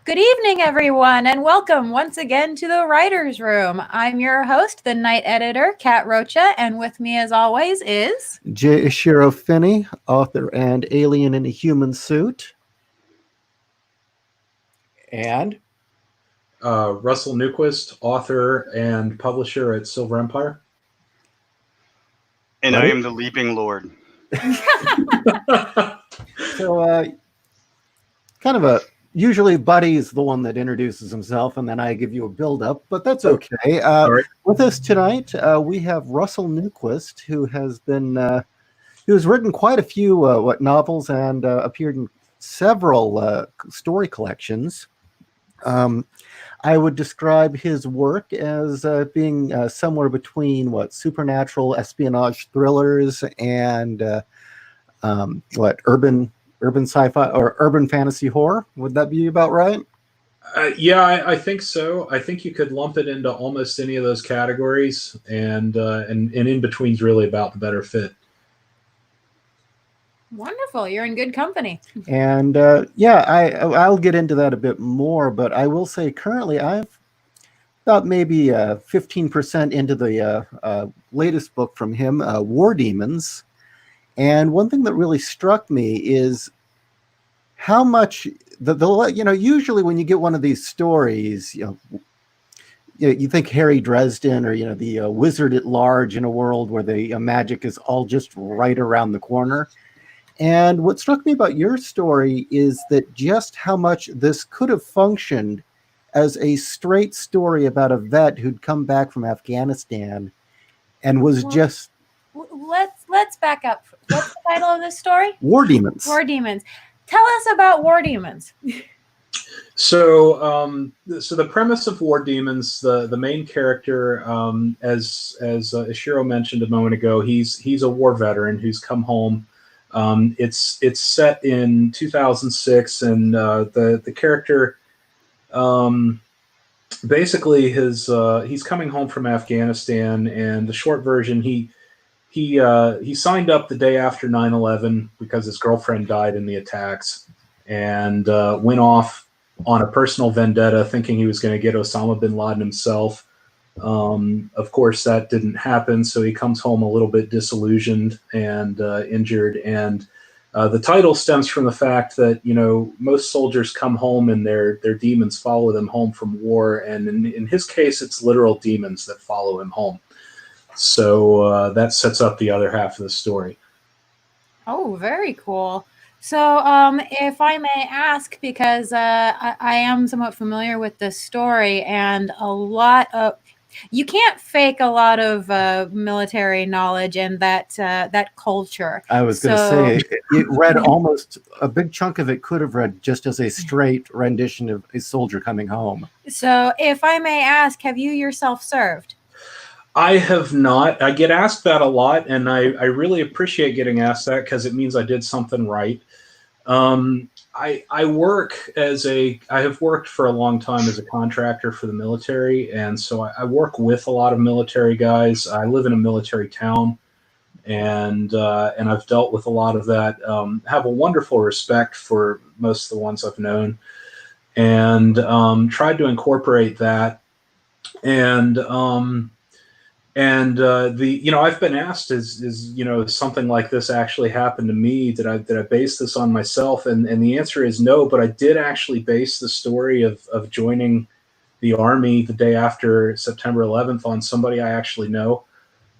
Good evening, everyone, and welcome once again to the Writer's Room. I'm your host, the night editor, Kat Rocha, and with me, as always, is... J.Ishiro Finney, author and alien in a human suit. And Russell Newquist, author and publisher at Silver Empire. And right? I am the Leaping Lord. So, kind of a... Usually Buddy's the one that introduces himself, and then I give you a build-up, but that's okay. With us tonight, we have Russell Newquist, who has written quite a few novels and appeared in several story collections. I would describe his work as being somewhere between supernatural espionage thrillers and urban sci-fi or urban fantasy horror. Would that be about right? Yeah, I think so. I think you could lump it into almost any of those categories, and in between's really about the better fit. Wonderful. You're in good company. And yeah, I'll get into that a bit more, but I will say currently I've about maybe 15% into the latest book from him, War Demons. And one thing that really struck me is how much usually when you get one of these stories, you think Harry Dresden or the wizard at large in a world where the magic is all just right around the corner. And what struck me about your story is that just how much this could have functioned as a straight story about a vet who'd come back from Afghanistan and was just... Let's back up. What's the title of this story? War Demons. War Demons. Tell us about War Demons. So the premise of War Demons, the main character, as Ishiro mentioned a moment ago, he's a war veteran who's come home. It's set in 2006, and the character basically he's coming home from Afghanistan, and the short version, he signed up the day after 9/11 because his girlfriend died in the attacks, and went off on a personal vendetta thinking he was going to get Osama bin Laden himself. Of course, that didn't happen, so he comes home a little bit disillusioned and injured. And the title stems from the fact that, most soldiers come home and their demons follow them home from war, and in his case, it's literal demons that follow him home. So that sets up the other half of the story. Oh, very cool. So if I may ask, because I am somewhat familiar with this story, and you can't fake a lot of military knowledge and that culture. I was going to say, it read almost a big chunk of it could have read just as a straight rendition of a soldier coming home. So if I may ask, have you yourself served? I have not. I get asked that a lot, and I really appreciate getting asked that because it means I did something right. I have worked for a long time as a contractor for the military, and so I work with a lot of military guys. I live in a military town, and I've dealt with a lot of that. Have a wonderful respect for most of the ones I've known, and tried to incorporate that. And I've been asked, is something like this actually happened to me? Did I base this on myself? And the answer is no, but I did actually base the story of joining the Army the day after September 11th on somebody I actually know.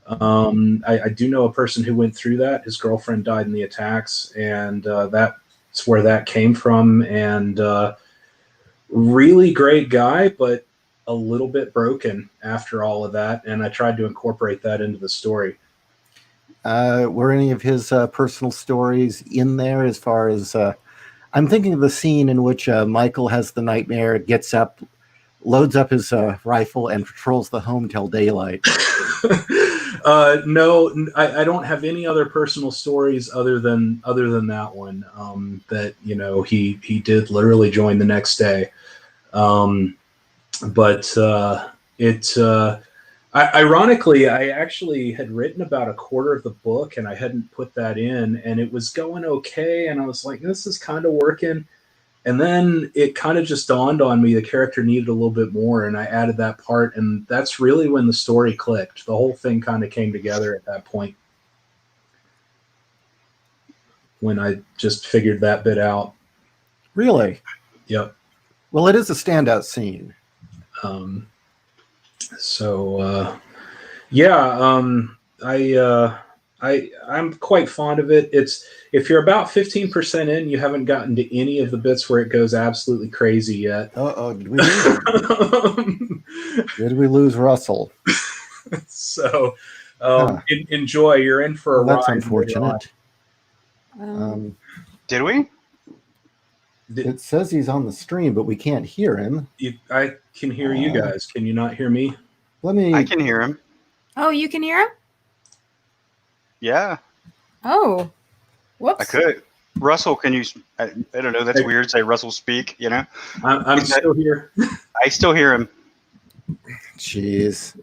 I do know a person who went through that. His girlfriend died in the attacks, and that's where that came from. And really great guy, but a little bit broken after all of that, and I tried to incorporate that into the story. Were any of his personal stories in there? As far as I'm thinking of the scene in which Michael has the nightmare, gets up, loads up his rifle, and patrols the home till daylight. No, I don't have any other personal stories other than that one. That he did literally join the next day. But ironically, I actually had written about a quarter of the book, and I hadn't put that in, and it was going okay, and I was like, this is kind of working. And then it kind of just dawned on me the character needed a little bit more, and I added that part, and that's really when the story clicked. The whole thing kind of came together at that point when I just figured that bit out. Really? Yep. Well, it is a standout scene. I'm quite fond of it. It's if you're about 15% in, you haven't gotten to any of the bits where it goes absolutely crazy yet. Did we lose Did we lose Russell? So enjoy. You're in for a ride. That's unfortunate. Did we? It says he's on the stream, but we can't hear him. I can hear you guys. Can you not hear me? I can hear him. Oh, you can hear him? Yeah. Oh, whoops. I could. Russell, can you? I don't know. That's weird. Say Russell speak. You know. I'm still here. I still hear him. Jeez.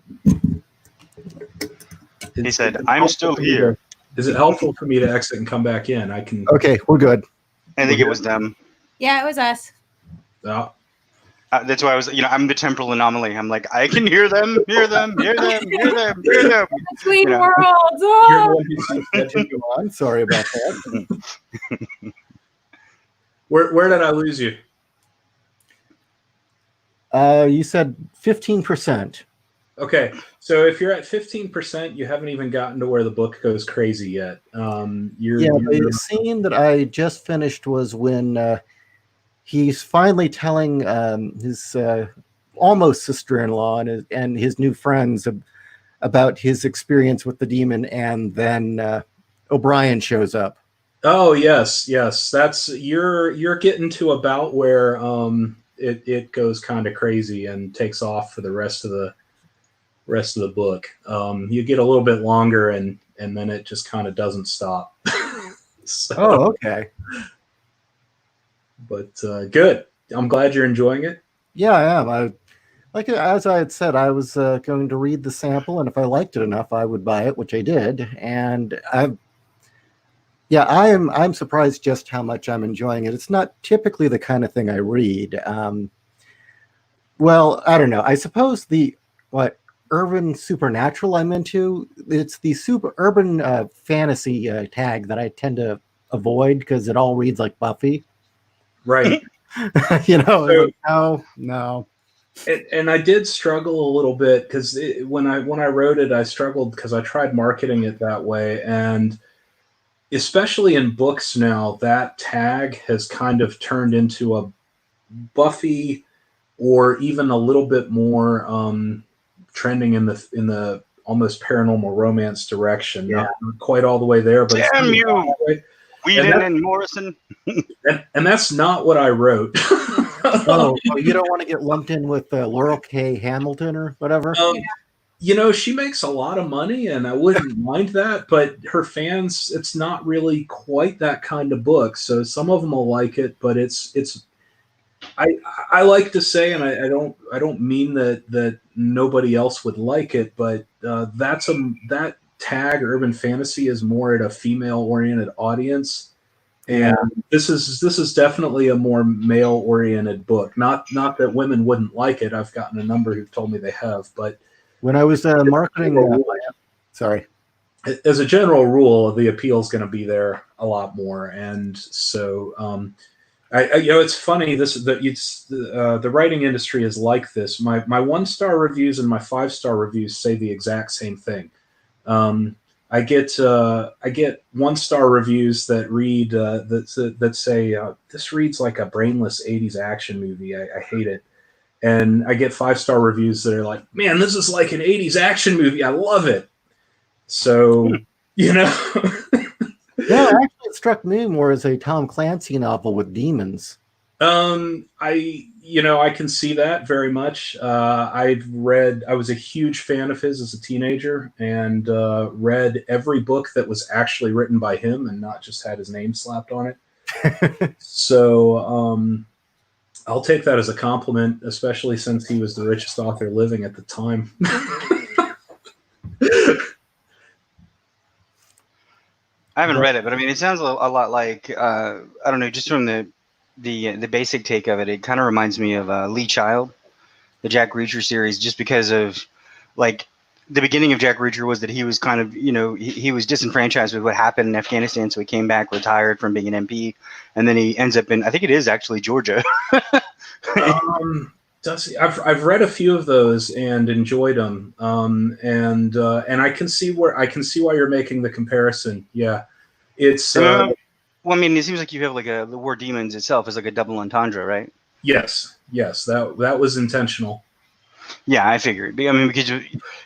He said, "I'm still here." Is it helpful for me to exit and come back in? I can. Okay, we're good. I think it was them. Yeah, it was us. That's why I was, I'm the temporal anomaly. I'm like, I can hear them, hear them, hear them, hear them, hear them. Between worlds. Oh. I'm sorry about that. Where did I lose you? You said 15%. Okay, so if you're at 15%, you haven't even gotten to where the book goes crazy yet. The scene that I just finished was when he's finally telling his almost sister-in-law and his new friends about his experience with the demon, and then O'Brien shows up. Oh yes, that's you're getting to about where it goes kind of crazy and takes off for the rest of the book. You get a little bit longer and then it just kind of doesn't stop. Okay. But good. I'm glad you're enjoying it. Yeah, I am. As I had said, I was going to read the sample, and if I liked it enough, I would buy it, which I did. And I'm surprised just how much I'm enjoying it. It's not typically the kind of thing I read. Well, I don't know. I suppose what urban supernatural I'm into, it's the super urban fantasy tag that I tend to avoid because it all reads like Buffy. Right. No. And I did struggle a little bit because when I wrote it, I struggled because I tried marketing it that way, and especially in books now, that tag has kind of turned into a Buffy, or even a little bit more trending in the almost paranormal romance direction. Yeah. Not quite all the way there, but damn you, Whedon and Morrison. and that's not what I wrote. Oh, you don't want to get lumped in with Laurel K. Hamilton or whatever? She makes a lot of money, and I wouldn't mind that, but her fans, it's not really quite that kind of book. So some of them will like it, but I like to say, and I don't mean that nobody else would like it, but that tag urban fantasy is more at a female oriented audience. And this is definitely a more male oriented book. Not that women wouldn't like it. I've gotten a number who've told me they have, but when I was marketing, sorry. As a general rule, the appeal is going to be there a lot more, and so it's funny. The writing industry is like this. My 1-star reviews and my 5-star reviews say the exact same thing. I get 1-star reviews that read that say this reads like a brainless 80s action movie. I hate it. And I get 5-star reviews that are like, man, this is like an 80s action movie. I love it. So, Yeah, actually, it struck me more as a Tom Clancy novel with demons. I can see that very much. I was a huge fan of his as a teenager, and read every book that was actually written by him and not just had his name slapped on it. So I'll take that as a compliment, especially since he was the richest author living at the time. I haven't read it, but I mean, it sounds a lot like I don't know, just from the the basic take of it, it kind of reminds me of Lee Child, the Jack Reacher series, just because of like the beginning of Jack Reacher was that he was kind of, he was disenfranchised with what happened in Afghanistan, so he came back, retired from being an MP, and then he ends up in, I think it is actually Georgia. I've read a few of those and enjoyed them, and I can see why you're making the comparison. Yeah, it's well, I mean, it seems like you have like the War Demons itself is like a double entendre, right? yes, that was intentional. Yeah, I figured. I mean, because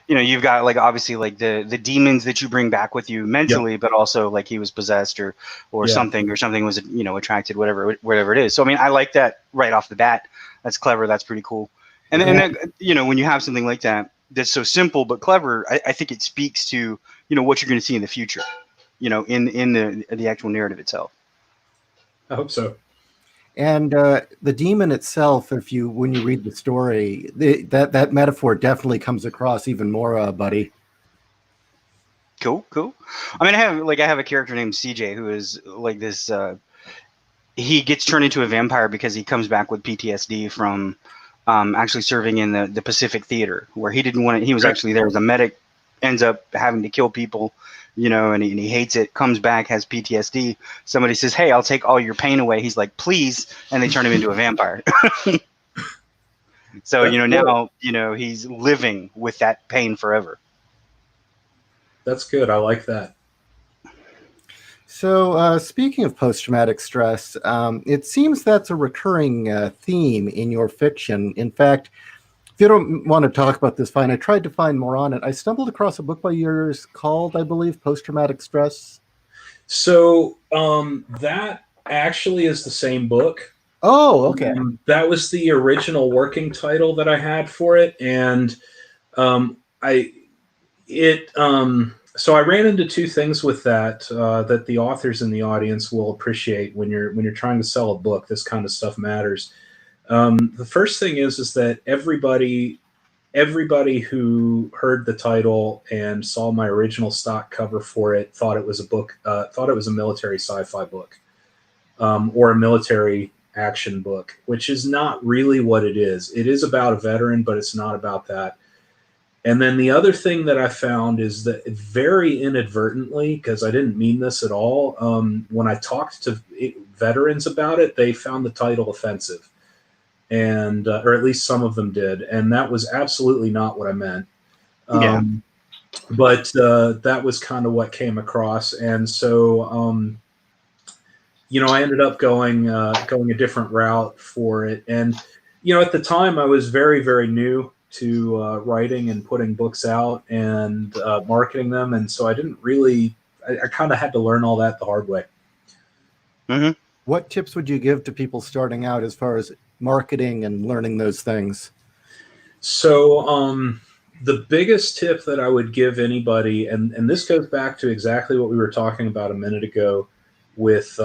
you've got like obviously like the demons that you bring back with you mentally, but also like he was possessed or something was attracted, whatever it is. So I mean, I like that right off the bat. That's clever. That's pretty cool. And then when you have something like that that's so simple but clever, I think it speaks to what you're going to see in the future, in the actual narrative itself. I hope so. And the demon itself, when you read the story, that metaphor definitely comes across even more, buddy. Cool. I mean, I have a character named CJ who is like this. He gets turned into a vampire because he comes back with PTSD from actually serving in the Pacific Theater, where he didn't want it. He was actually there as a medic, ends up having to kill people. And he hates it, comes back, has PTSD. Somebody says, "Hey, I'll take all your pain away." He's like, "Please," and they turn him into a vampire. So, now, he's living with that pain forever. That's good. I like that. So, speaking of post-traumatic stress, it seems that's a recurring theme in your fiction. In fact, if you don't want to talk about this, fine. I tried to find more on it. I stumbled across a book by yours called, I believe, Post-Traumatic Stress. So that actually is the same book. Oh, okay. That was the original working title that I had for it, and so I ran into two things with that that the authors in the audience will appreciate when you're trying to sell a book. This kind of stuff matters. The first thing is that everybody who heard the title and saw my original stock cover for it thought it was a book, thought it was a military sci-fi book, or a military action book, which is not really what it is. It is about a veteran, but it's not about that. And then the other thing that I found is that very inadvertently, because I didn't mean this at all, when I talked to veterans about it, they found the title offensive. And or at least some of them did, and that was absolutely not what I meant. But that was kind of what came across, and so I ended up going a different route for it. And at the time, I was very, very new to writing and putting books out and marketing them, and so I didn't really. I kind of had to learn all that the hard way. Mm-hmm. What tips would you give to people starting out as far as marketing and learning those things? So the biggest tip that I would give anybody, and this goes back to exactly what we were talking about a minute ago with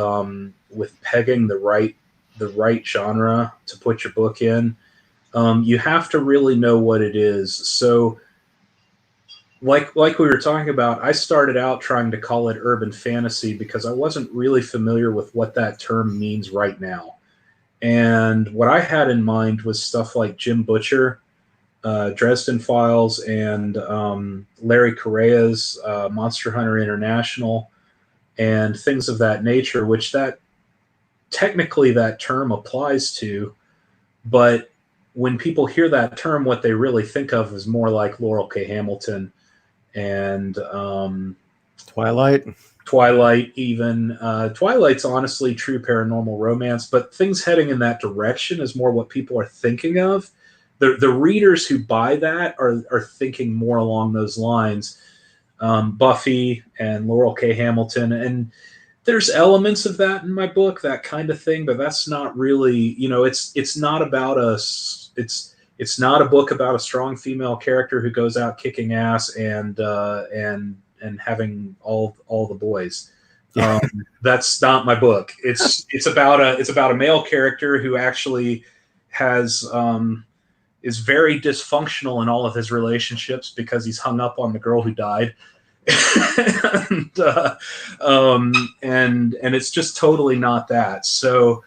pegging the right genre to put your book in, you have to really know what it is. So like we were talking about, I started out trying to call it urban fantasy because I wasn't really familiar with what that term means right now. And what I had in mind was stuff like Jim Butcher, Dresden Files, and Larry Correia's Monster Hunter International, and things of that nature, which that technically that term applies to. But when people hear that term, what they really think of is more like Laurel K. Hamilton and Twilight even. Twilight's honestly true paranormal romance, but things heading in that direction is more what people are thinking of. The readers who buy that are thinking more along those lines. Buffy and Laurel K. Hamilton, and there's elements of that in my book, that kind of thing, but that's not really, it's not about us. It's not a book about a strong female character who goes out kicking ass and having all the boys. That's not my book. It's about a male character who actually has is very dysfunctional in all of his relationships because he's hung up on the girl who died. and it's just totally not that. So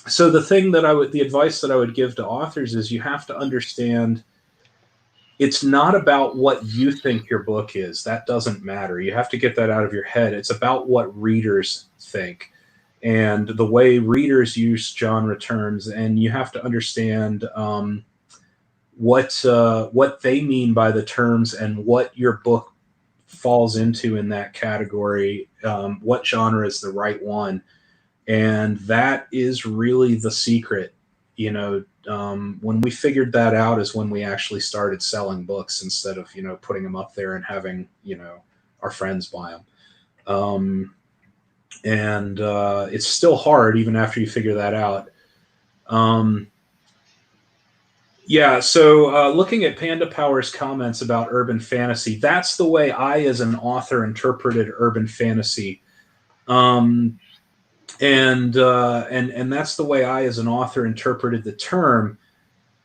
So the advice that I would give to authors is you have to understand it's not about what you think your book is. That doesn't matter. You have to get that out of your head. It's about what readers think and the way readers use genre terms. And you have to understand what they mean by the terms and what your book falls into in that category, what genre is the right one. And that is really the secret. When we figured that out is when we actually started selling books instead of, putting them up there and having, our friends buy them. And it's still hard even after you figure that out. So looking at Panda Power's comments about urban fantasy, that's the way I, as an author, interpreted urban fantasy. And that's the way I, as an author, interpreted the term.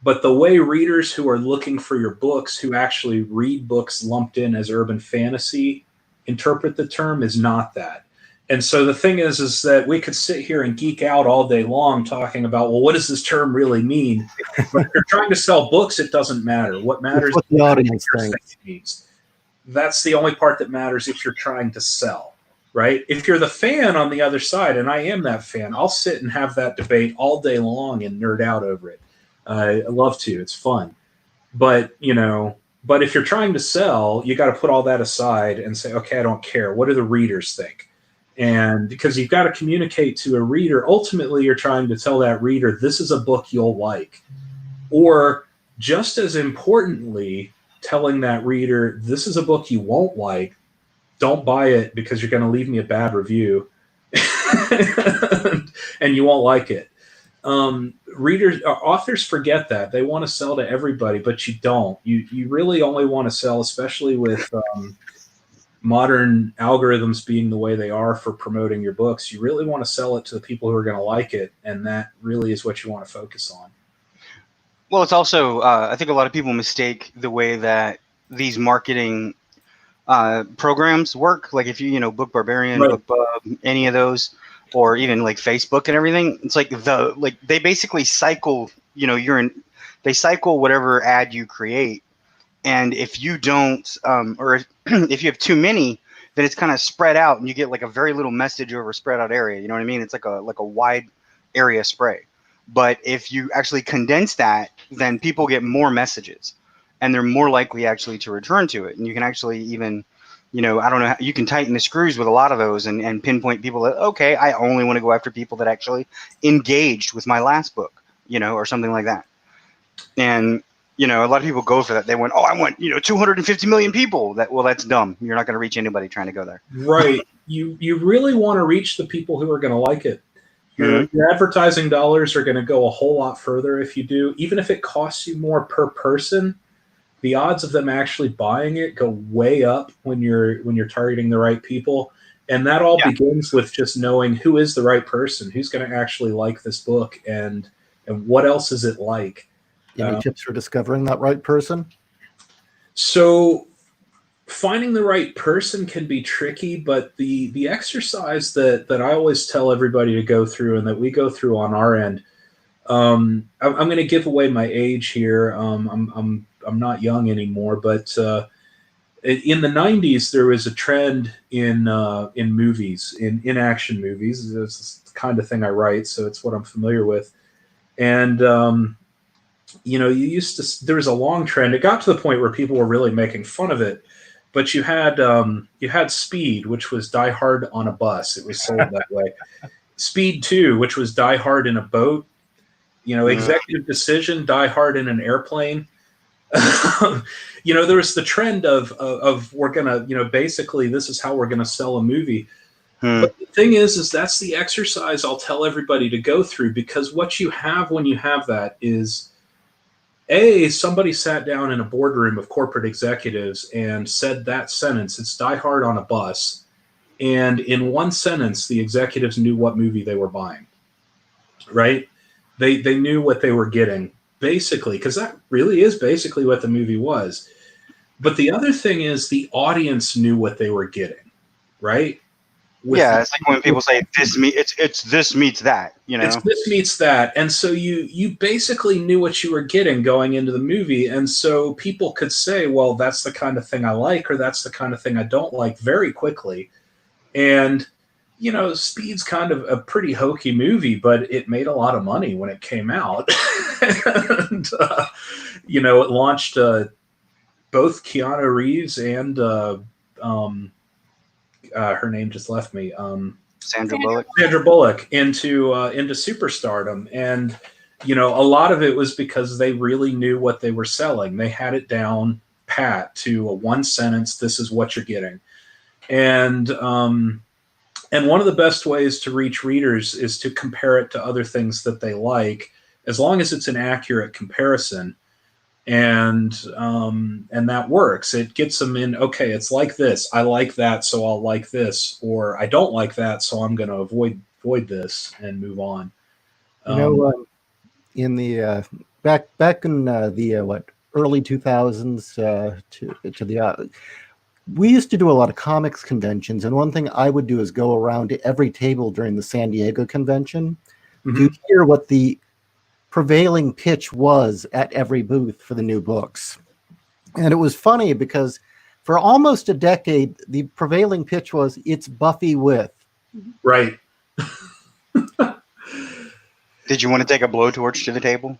But the way readers who are looking for your books, who actually read books lumped in as urban fantasy, interpret the term is not that. And so the thing is that we could sit here and geek out all day long talking about, well, what does this term really mean? But if you're trying to sell books, it doesn't matter. What matters is what the audience thinks. That's the only part that matters if you're trying to sell. Right? If you're the fan on the other side, and I am that fan, I'll sit and have that debate all day long and nerd out over it. I love to. It's fun. But if you're trying to sell, you got to put all that aside and say, okay, I don't care. What do the readers think? And because you've got to communicate to a reader, ultimately you're trying to tell that reader, this is a book you'll like. Or just as importantly, telling that reader, this is a book you won't like. Don't buy it because you're going to leave me a bad review and you won't like it. Authors forget that. They want to sell to everybody, but you don't. You really only want to sell, especially with modern algorithms being the way they are for promoting your books. You really want to sell it to the people who are going to like it, and that really is what you want to focus on. Well, it's also, I think a lot of people mistake the way that these marketing programs work. Like if you Book Barbarian, right. BookBub, any of those, or even like Facebook and everything, it's like they basically cycle, they cycle whatever ad you create. And if you don't, or if you have too many, then it's kind of spread out and you get like a very little message over a spread out area. You know what I mean? It's like a wide area spray. But if you actually condense that, then people get more messages and they're more likely actually to return to it. And you can actually even, I don't know, you can tighten the screws with a lot of those and pinpoint people that, okay, I only want to go after people that actually engaged with my last book, or something like that. And, a lot of people go for that. They went, I want, 250 million people. That's dumb. You're not going to reach anybody trying to go there. Right. You really want to reach the people who are going to like it. Your advertising dollars are going to go a whole lot further if you do. Even if it costs you more per person, the odds of them actually buying it go way up when you're targeting the right people. And that all begins with just knowing who is the right person, who's going to actually like this book, and what else is it like. Any tips for discovering that right person? So finding the right person can be tricky, but the exercise that I always tell everybody to go through and that we go through on our end, I'm going to give away my age here. I'm not young anymore, but in the 90s there was a trend in movies, in action movies. It's the kind of thing I write, so it's what I'm familiar with. And there was a long trend. It got to the point where people were really making fun of it. But you had Speed, which was Die Hard on a bus. It was sold that way. Speed 2, which was Die Hard in a boat. Executive Decision, Die Hard in an airplane. There was the trend of we're gonna, basically this is how we're gonna sell a movie. But the thing is that's the exercise I'll tell everybody to go through, because what you have when you have that is, somebody sat down in a boardroom of corporate executives and said that sentence, it's Die Hard on a bus. And in one sentence, the executives knew what movie they were buying, right? They knew what they were getting, basically, because that really is basically what the movie was. But the other thing is the audience knew what they were getting, right? Yeah, it's like when people say it's this meets that, you know. It's this meets that, and so you basically knew what you were getting going into the movie, and so people could say, well, that's the kind of thing I like, or that's the kind of thing I don't like, very quickly. And you know, Speed's kind of a pretty hokey movie, but it made a lot of money when it came out. And you know, it launched both Keanu Reeves and her name just left me. Sandra Bullock. Sandra Bullock into superstardom, and you know, a lot of it was because they really knew what they were selling. They had it down pat to a one sentence. This is what you're getting, and one of the best ways to reach readers is to compare it to other things that they like, as long as it's an accurate comparison. And that works. It gets them in, okay, it's like this. I like that, so I'll like this. Or I don't like that, so I'm going to avoid this and move on. You know, in the back in the early 2000s to the we used to do a lot of comics conventions, and one thing I would do is go around to every table during the San Diego convention to hear what the prevailing pitch was at every booth for the new books. And it was funny because for almost a decade, the prevailing pitch was, it's Buffy with. Right. Did you want to take a blowtorch to the table?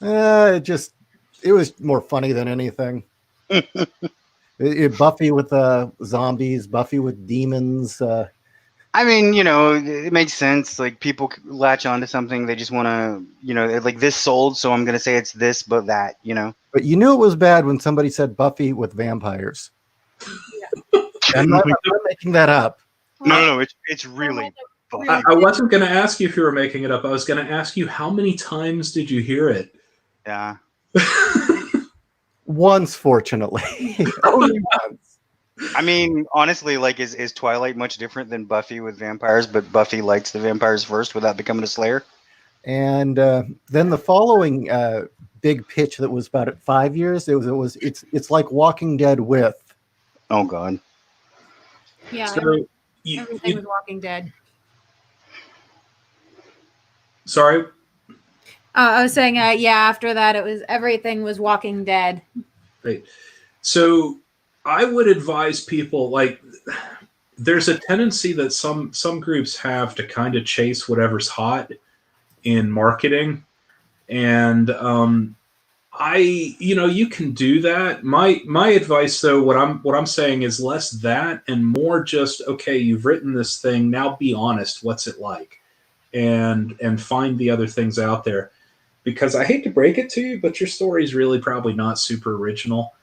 It was more funny than anything. Buffy with zombies, Buffy with demons. I mean, you know, it makes sense. Like, people latch onto something. They just want to, you know, like, this sold, so I'm going to say it's this, but that, you know. But you knew it was bad when somebody said Buffy with vampires. Yeah. I'm not making that up. No, it's really Buffy. I wasn't going to ask you if you were making it up. I was going to ask you, how many times did you hear it? Yeah. Once, fortunately. Only once. I mean, honestly, like, is Twilight much different than Buffy with vampires, but Buffy likes the vampires first without becoming a slayer? And then the following big pitch that was about 5 years, it's like Walking Dead with. Oh, God. Yeah, So everything was Walking Dead. Sorry? I was saying, yeah, after that, everything was Walking Dead. Right. So I would advise people, like, there's a tendency that some groups have to kind of chase whatever's hot in marketing. And you can do that. My advice, though, what I'm saying is less that and more just, okay, you've written this thing, now be honest, what's it like? And find the other things out there. Because I hate to break it to you, but your story is really probably not super original.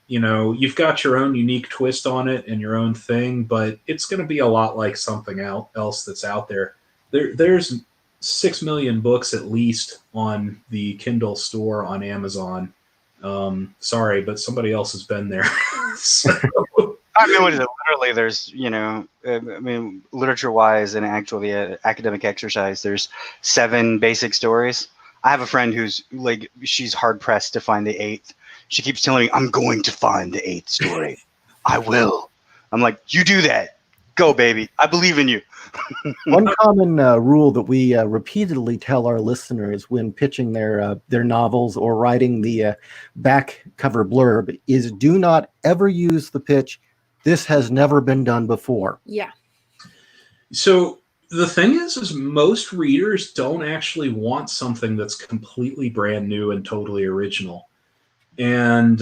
You know, you've got your own unique twist on it and your own thing, but it's going to be a lot like something else that's out there. There's 6 million books at least on the Kindle store on Amazon. Sorry, but somebody else has been there. So. I mean, what is it? Literally, there's, you know, I mean, literature-wise and actually academic exercise, there's 7 basic stories. I have a friend who's, like, she's hard-pressed to find the 8th. She keeps telling me, I'm going to find the 8th story. I will. I'm like, you do that. Go, baby. I believe in you. One common rule that we repeatedly tell our listeners when pitching their novels or writing the back cover blurb is, do not ever use the pitch, this has never been done before. Yeah. So the thing is most readers don't actually want something that's completely brand new and totally original. And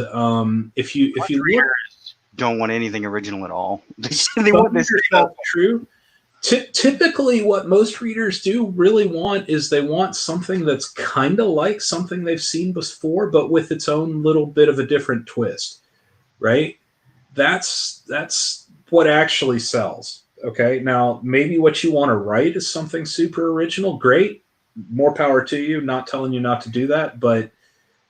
if you look, don't want anything original at all. They want this stuff. True. Typically, what most readers do really want is they want something that's kind of like something they've seen before, but with its own little bit of a different twist, right? That's what actually sells. Okay, now maybe what you want to write is something super original. Great, more power to you. Not telling you not to do that, but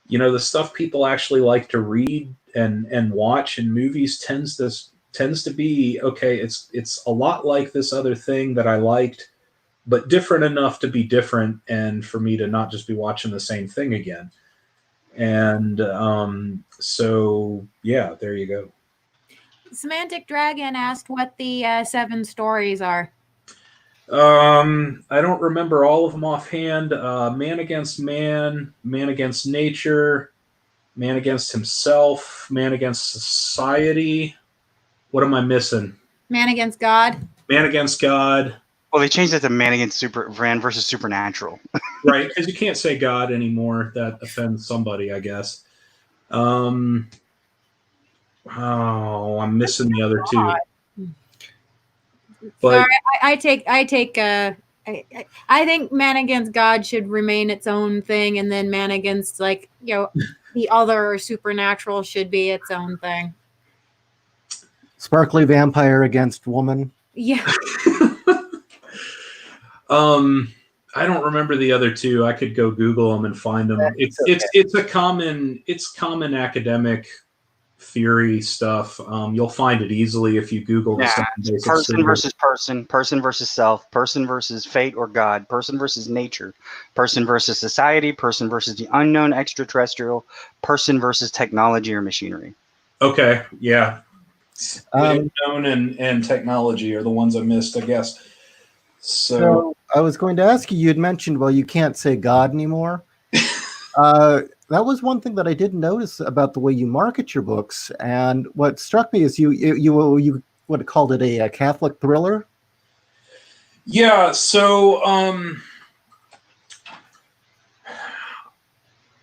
you know, the stuff people actually like to read and watch in movies tends to be, okay, it's a lot like this other thing that I liked, but different enough to be different and for me to not just be watching the same thing again. And so, yeah, there you go. Semantic Dragon asked what the 7 stories are. I don't remember all of them offhand. Man against man, man against nature, man against himself, man against society. What am I missing? Man against God. Man against God. Well, they changed it to Man versus Supernatural. Right, because you can't say God anymore. That offends somebody, I guess. Oh, I'm missing the other two. But sorry, I think Man Against God should remain its own thing, and then Man Against the other supernatural should be its own thing. Sparkly vampire against woman. Yeah. I don't remember the other two. I could go Google them and find them. It's common academic theory stuff. You'll find it easily if you Google the person versus person, person versus self, person versus fate or God, person versus nature, person versus society, person versus the unknown extraterrestrial, person versus technology or machinery. Okay, yeah. Unknown and technology are the ones I missed, I guess. So I was going to ask you, you'd mentioned, well, you can't say God anymore. That was one thing that I did notice about the way you market your books. And what struck me is you would have called it a Catholic thriller. Yeah, so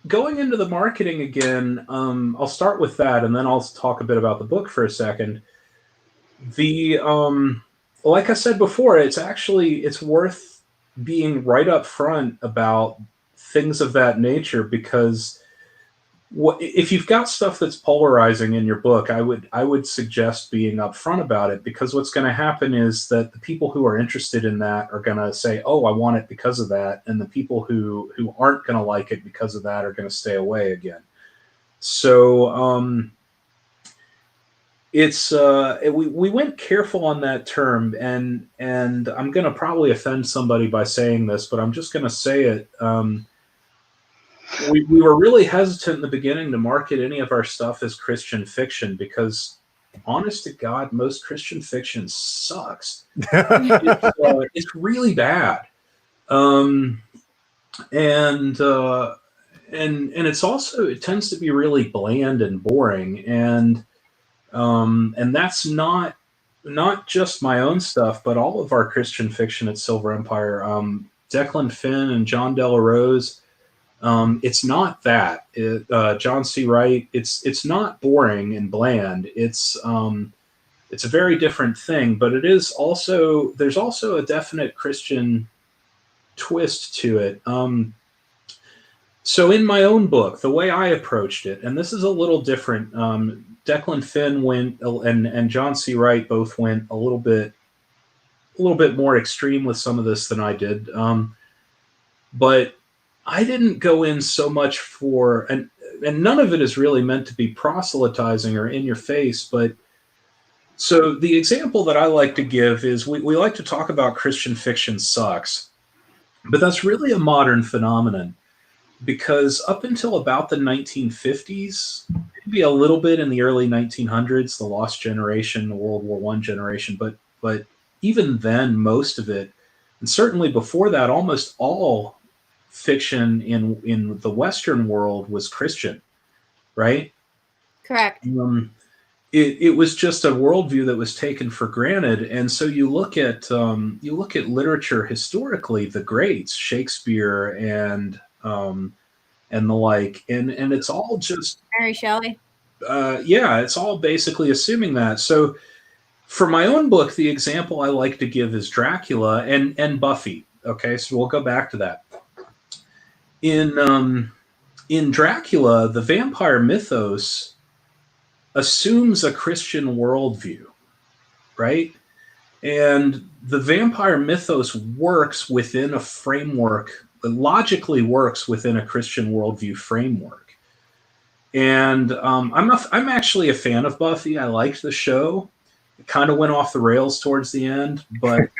going into the marketing again, I'll start with that, and then I'll talk a bit about the book for a second. Like I said before, it's worth being right up front about things of that nature, because if you've got stuff that's polarizing in your book, I would suggest being upfront about it, because what's going to happen is that the people who are interested in that are going to say, "Oh, I want it because of that," and the people who aren't going to like it because of that are going to stay away again. So we went careful on that term, and I'm going to probably offend somebody by saying this, but I'm just going to say it. We were really hesitant in the beginning to market any of our stuff as Christian fiction, because, honest to God, most Christian fiction sucks. It's really bad, and it's also, it tends to be really bland and boring, and that's not just my own stuff, but all of our Christian fiction at Silver Empire. Declan Finn and John Delarose. It's not that. John C. Wright. It's not boring and bland. It's a very different thing, but it is also, there's also a definite Christian twist to it. So in my own book, the way I approached it, and this is a little different. Declan Finn went, and John C. Wright both went a little bit more extreme with some of this than I did. But I didn't go in so much for, and none of it is really meant to be proselytizing or in your face, but so the example that I like to give is we like to talk about Christian fiction sucks, but that's really a modern phenomenon, because up until about the 1950s, maybe a little bit in the early 1900s, the Lost Generation, the World War I generation, but even then, most of it, and certainly before that, almost all fiction in the Western world was Christian, right? Correct. It was just a worldview that was taken for granted, and so you look at literature historically, the greats, Shakespeare and the like, and it's all just Mary Shelley. It's all basically assuming that. So for my own book, the example I like to give is Dracula and Buffy. Okay, so we'll go back to that. In Dracula, the vampire mythos assumes a Christian worldview, right? And the vampire mythos works within a framework, logically works within a Christian worldview framework. And I'm actually a fan of Buffy. I liked the show. It kind of went off the rails towards the end, but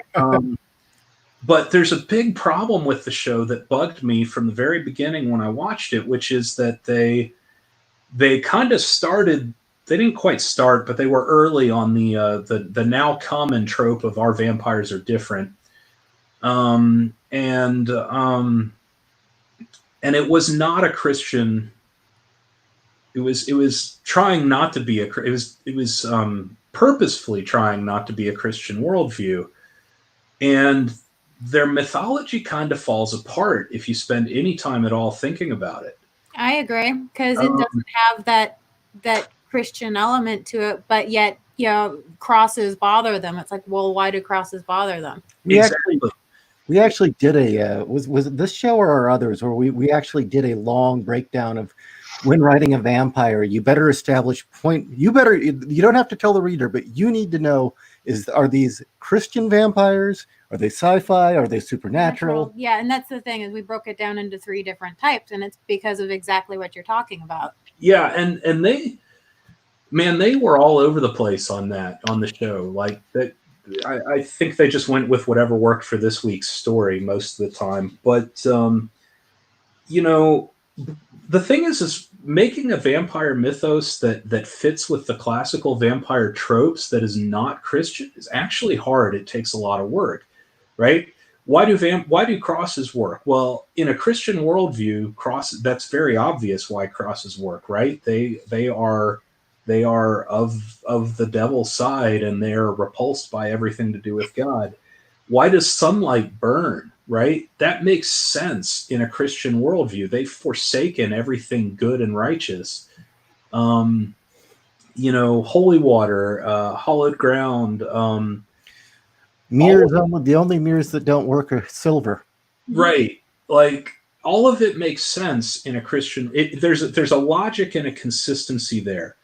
but there's a big problem with the show that bugged me from the very beginning when I watched it, which is that they kind of started they didn't quite start, but they were early on the now common trope of our vampires are different. And it was not a Christian. It was trying not to be it was purposefully trying not to be a Christian worldview, and their mythology kind of falls apart if you spend any time at all thinking about it. I agree, because it doesn't have that Christian element to it, but yet, you know, crosses bother them. It's like, well, why do crosses bother them? We actually did a was it this show or others where we actually did a long breakdown of when writing a vampire, you better establish point. You don't have to tell the reader, but you need to know, are these Christian vampires? Are they sci-fi? Are they supernatural? Yeah, and that's the thing, is we broke it down into 3 different types, and it's because of exactly what you're talking about. Yeah, and they were all over the place on the show. Like that, I think they just went with whatever worked for this week's story most of the time. But you know, the thing is making a vampire mythos that fits with the classical vampire tropes that is not Christian is actually hard. It takes a lot of work, right? Why do crosses work? Well, in a Christian worldview, that's very obvious why crosses work, right? They are of the devil's side, and they are repulsed by everything to do with God. Why does sunlight burn? Right? That makes sense in a Christian worldview. They've forsaken everything good and righteous. You know, holy water, hallowed ground. Mirrors, the only mirrors that don't work are silver. Right. Like, all of it makes sense in a Christian. There's a logic and a consistency there.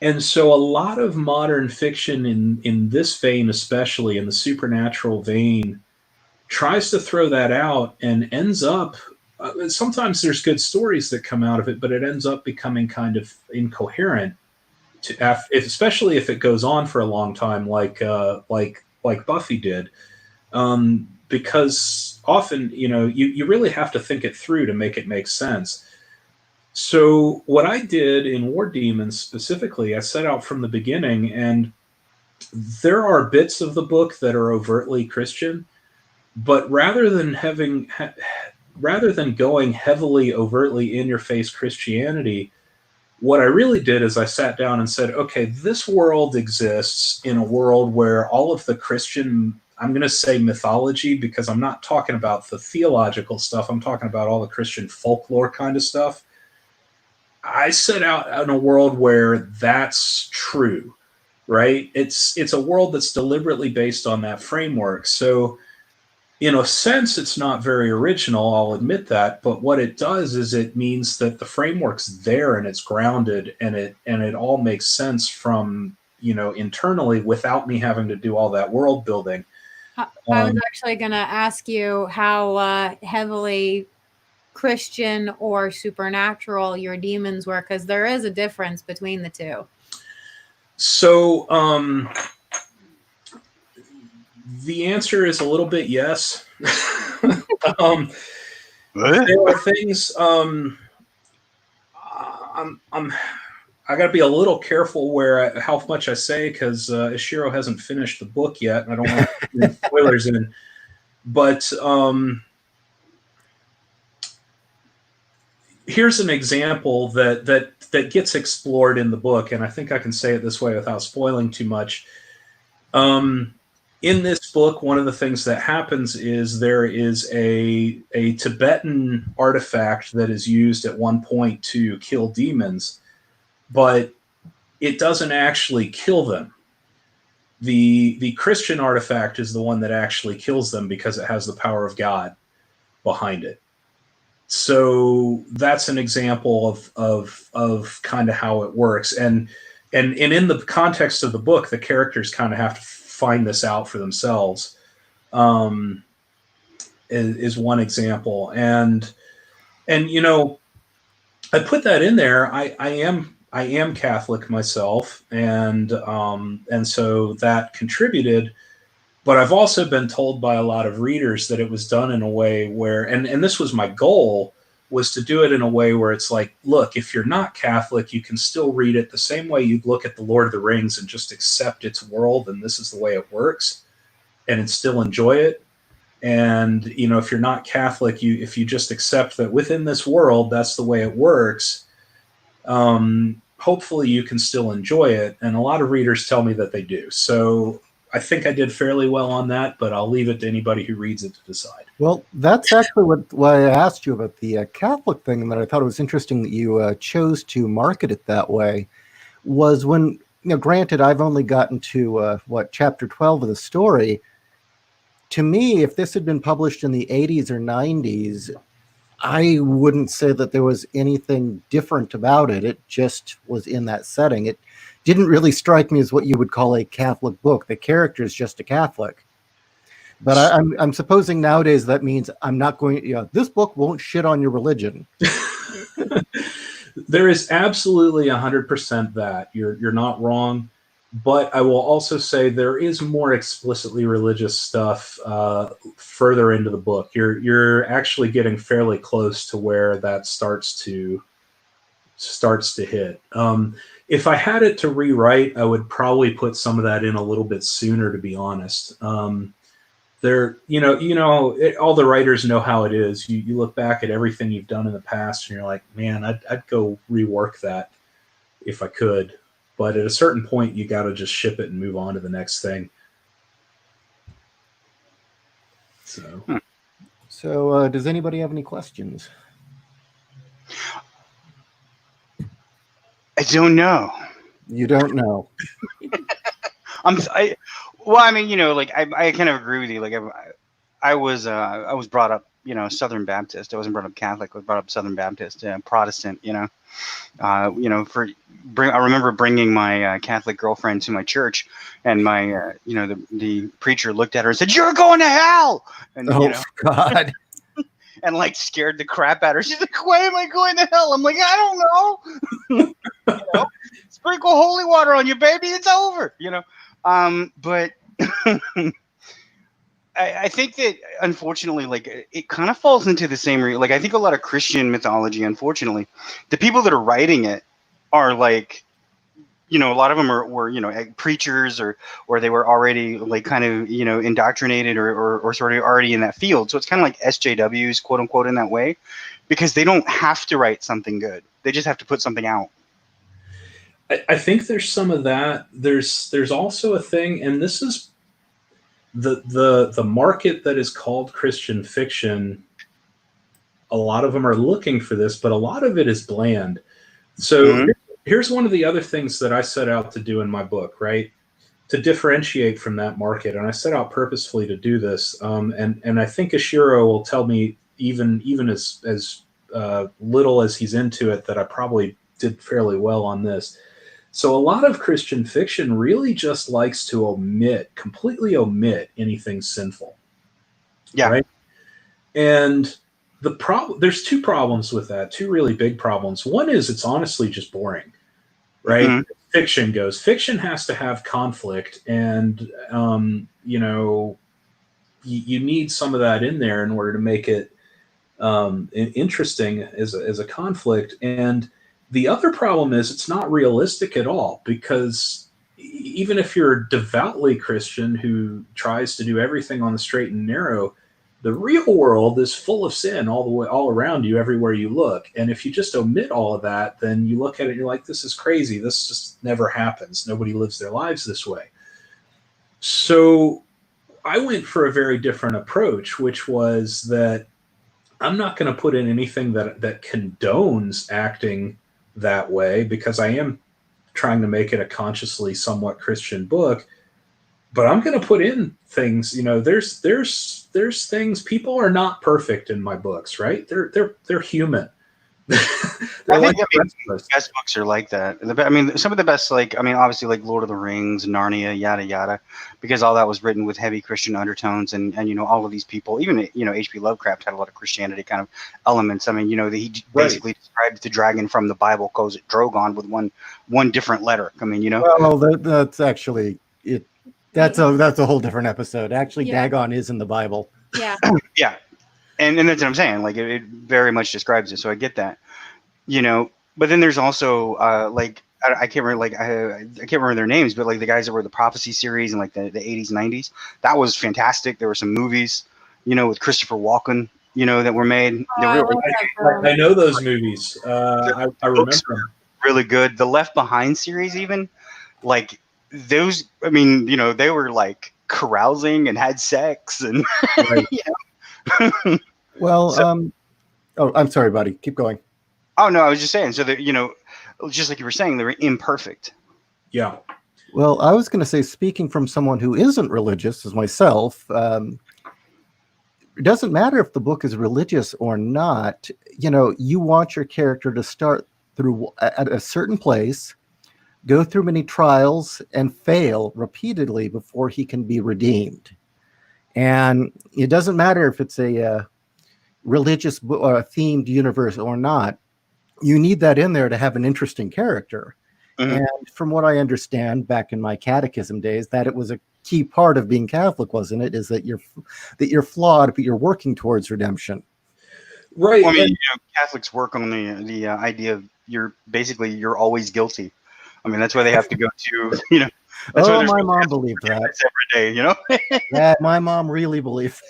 And so a lot of modern fiction in this vein, especially in the supernatural vein, tries to throw that out and ends up, sometimes there's good stories that come out of it, but it ends up becoming kind of incoherent, especially if it goes on for a long time, like Buffy did, because often, you know, you really have to think it through to make it make sense. So what I did in War Demons specifically, I set out from the beginning, and there are bits of the book that are overtly Christian. But rather than going heavily, overtly in-your-face Christianity, what I really did is I sat down and said, okay, this world exists in a world where all of the Christian, I'm going to say mythology, because I'm not talking about the theological stuff. I'm talking about all the Christian folklore kind of stuff. I set out in a world where that's true, right? It's a world that's deliberately based on that framework. So, in a sense, it's not very original, I'll admit that, but what it does is it means that the framework's there and it's grounded, and it all makes sense from, you know, internally, without me having to do all that world building. I was actually going to ask you how heavily Christian or supernatural your demons were, because there is a difference between the two. So, the answer is a little bit yes. There are things. I got to be a little careful how much I say, because Ishiro hasn't finished the book yet, and I don't want to put spoilers in. But here's an example that gets explored in the book, and I think I can say it this way without spoiling too much. In this book, one of the things that happens is there is a Tibetan artifact that is used at one point to kill demons, but it doesn't actually kill them. The Christian artifact is the one that actually kills them, because it has the power of God behind it. So that's an example of kind of how it works. And in the context of the book, the characters kind of have to find this out for themselves, is one example. And you know, I put that in there. I am Catholic myself, and so that contributed. But I've also been told by a lot of readers that it was done in a way where, and this was my goal, was to do it in a way where it's like, look, if you're not Catholic, you can still read it the same way you'd look at the Lord of the Rings and just accept its world, and this is the way it works, and still enjoy it. And, you know, if you're not Catholic, if you just accept that within this world, that's the way it works, hopefully you can still enjoy it. And a lot of readers tell me that they do. So I think I did fairly well on that, but I'll leave it to anybody who reads it to decide. Well, that's actually why I asked you about the Catholic thing, and that I thought it was interesting that you chose to market it that way, was when, you know, granted, I've only gotten to, chapter 12 of the story. To me, if this had been published in the 80s or 90s, I wouldn't say that there was anything different about it. It just was in that setting. It didn't really strike me as what you would call a Catholic book. The character is just a Catholic. But I'm supposing nowadays that means I'm not going, you know, this book won't shit on your religion. There is absolutely 100% that. You're not wrong. But I will also say there is more explicitly religious stuff further into the book. You're actually getting fairly close to where that starts to hit. If I had it to rewrite, I would probably put some of that in a little bit sooner, to be honest. All the writers know how it is. You look back at everything you've done in the past, and you're like, man, I'd go rework that if I could. But at a certain point, you got to just ship it and move on to the next thing. So, does anybody have any questions? I don't know. You don't know. I kind of agree with you. Like I was brought up, you know, Southern Baptist. I wasn't brought up Catholic. I was brought up Southern Baptist, Protestant. I remember bringing my Catholic girlfriend to my church, and my the preacher looked at her and said, "You're going to hell!" And God. And like scared the crap out of her. She's like, "Why am I going to hell?" I'm like, "I don't know." Sprinkle holy water on you, baby. It's over. But I think that unfortunately, like, it kind of falls into the same. Like, I think a lot of Christian mythology, unfortunately, the people that are writing it are like, a lot of them were preachers or they were already like kind of indoctrinated or sort of already in that field. So it's kind of like SJWs, quote unquote, in that way, because they don't have to write something good. They just have to put something out. I think there's some of that. There's also a thing, and this is the market that is called Christian fiction. A lot of them are looking for this, but a lot of it is bland. So here's one of the other things that I set out to do in my book, right? To differentiate from that market. And I set out purposefully to do this. And I think Ishiro will tell me, even as little as he's into it, that I probably did fairly well on this. So a lot of Christian fiction really just likes to completely omit anything sinful. Yeah. Right? And there's two problems with that, two really big problems. One is it's honestly just boring, right? Fiction has to have conflict, and you need some of that in there in order to make it interesting as a conflict. And the other problem is it's not realistic at all, because even if you're devoutly Christian who tries to do everything on the straight and narrow, the real world is full of sin all around you, everywhere you look. And if you just omit all of that, then you look at it and you're like, this is crazy. This just never happens. Nobody lives their lives this way. So I went for a very different approach, which was that I'm not going to put in anything that condones acting that way, because I am trying to make it a consciously somewhat Christian book. But I'm going to put in things, there's things. People are not perfect in my books, right? They're human. I think the best books are like that. Some of the best, obviously, like Lord of the Rings, Narnia, yada yada, because all that was written with heavy Christian undertones, and all of these people, even H.P. Lovecraft had a lot of Christianity kind of elements. He basically described the dragon from the Bible, calls it Drogon, with one different letter. Well, that's actually it. That's a whole different episode. Actually, Dagon is in the Bible. Yeah. Yeah. and that's what I'm saying. Like it very much describes it. So I get that, you know. But then there's also like I can't remember I can't remember their names, but like the guys that were the Prophecy series in like the 80s, 90s. That was fantastic. There were some movies, you know, with Christopher Walken, you know, that were made. Oh, They I were love that film. I know those movies. I remember them. really good. The Left Behind series, even like those. I mean, you know, they were like carousing and had sex and Right. you know. Well, So- oh, I'm sorry, buddy. Keep going. Oh no, I was just saying. So that, you know, just like you were saying, they were imperfect. Yeah. Well, I was going to say, speaking from someone who isn't religious, as myself, it doesn't matter if the book is religious or not. You know, you want your character to start through at a certain place, go through many trials, and fail repeatedly before he can be redeemed. And it doesn't matter if it's a religious or a themed universe or not. You need that in there to have an interesting character. Mhm. And from what I understand, back in my catechism days, that it was a key part of being Catholic, wasn't it? Is that you're flawed, but you're working towards redemption. Right. Well, I mean, and- you know, Catholics work on the idea of you're always guilty. I mean, that's why they have to go to, you know. That's why Oh, there's my mom believed that. every day, you know. Yeah, my mom really believed.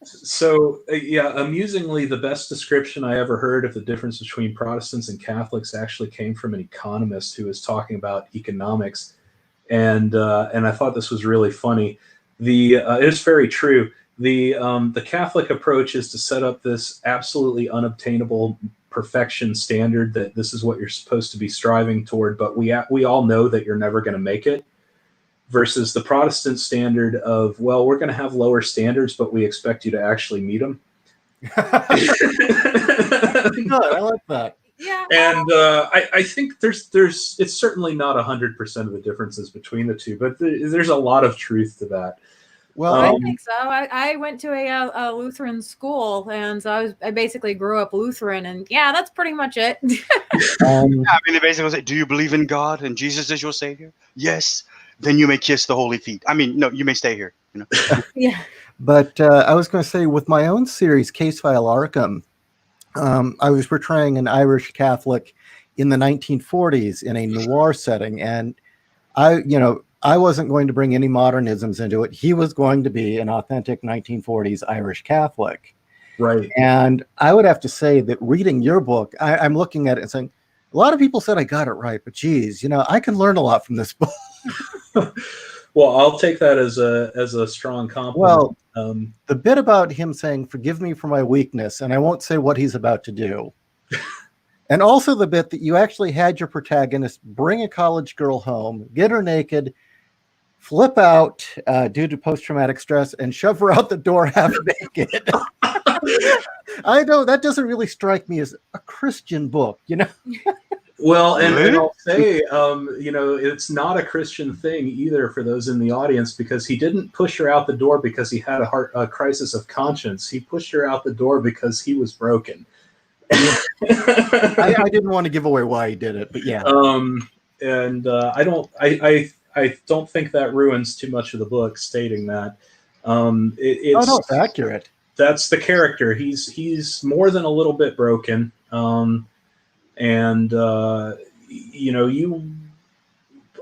So, yeah, amusingly, the best description I ever heard of the difference between Protestants and Catholics actually came from an economist who was talking about economics, and I thought this was really funny. It is very true. The Catholic approach is to set up this absolutely unobtainable perfection standard that this is what you're supposed to be striving toward, but we all know that you're never going to make it. Versus the Protestant standard of, well, we're going to have lower standards, but we expect you to actually meet them. Good, I like that. Yeah. And I think it's certainly not 100% of the differences between the two, but there's a lot of truth to that. Well, I think so. I went to a Lutheran school, and so I basically grew up Lutheran, and yeah, that's pretty much it. I mean, they basically say, "Do you believe in God and Jesus is your savior?" Yes. Then you may kiss the holy feet. I mean, no, you may stay here. You know. Yeah. but I was going to say, with my own series, Case File Arkham, I was portraying an Irish Catholic in the 1940s in a noir setting, and I wasn't going to bring any modernisms into it. He was going to be an authentic 1940s Irish Catholic. Right. And I would have to say that reading your book, I'm looking at it and saying, a lot of people said I got it right, but geez, you know, I can learn a lot from this book. Well, I'll take that as a strong compliment. Well, the bit about him saying, "Forgive me for my weakness," and I won't say what he's about to do. And also the bit that you actually had your protagonist bring a college girl home, get her naked, flip out due to post-traumatic stress, and shove her out the door half naked. I know that doesn't really strike me as a Christian book, you know? Well, and Really? I'll say, you know, it's not a Christian thing either for those in the audience, because he didn't push her out the door because he had a crisis of conscience. He pushed her out the door because he was broken. I didn't want to give away why he did it, but yeah. I don't think that ruins too much of the book, stating that. No, it's accurate. That's the character. He's more than a little bit broken. You know, you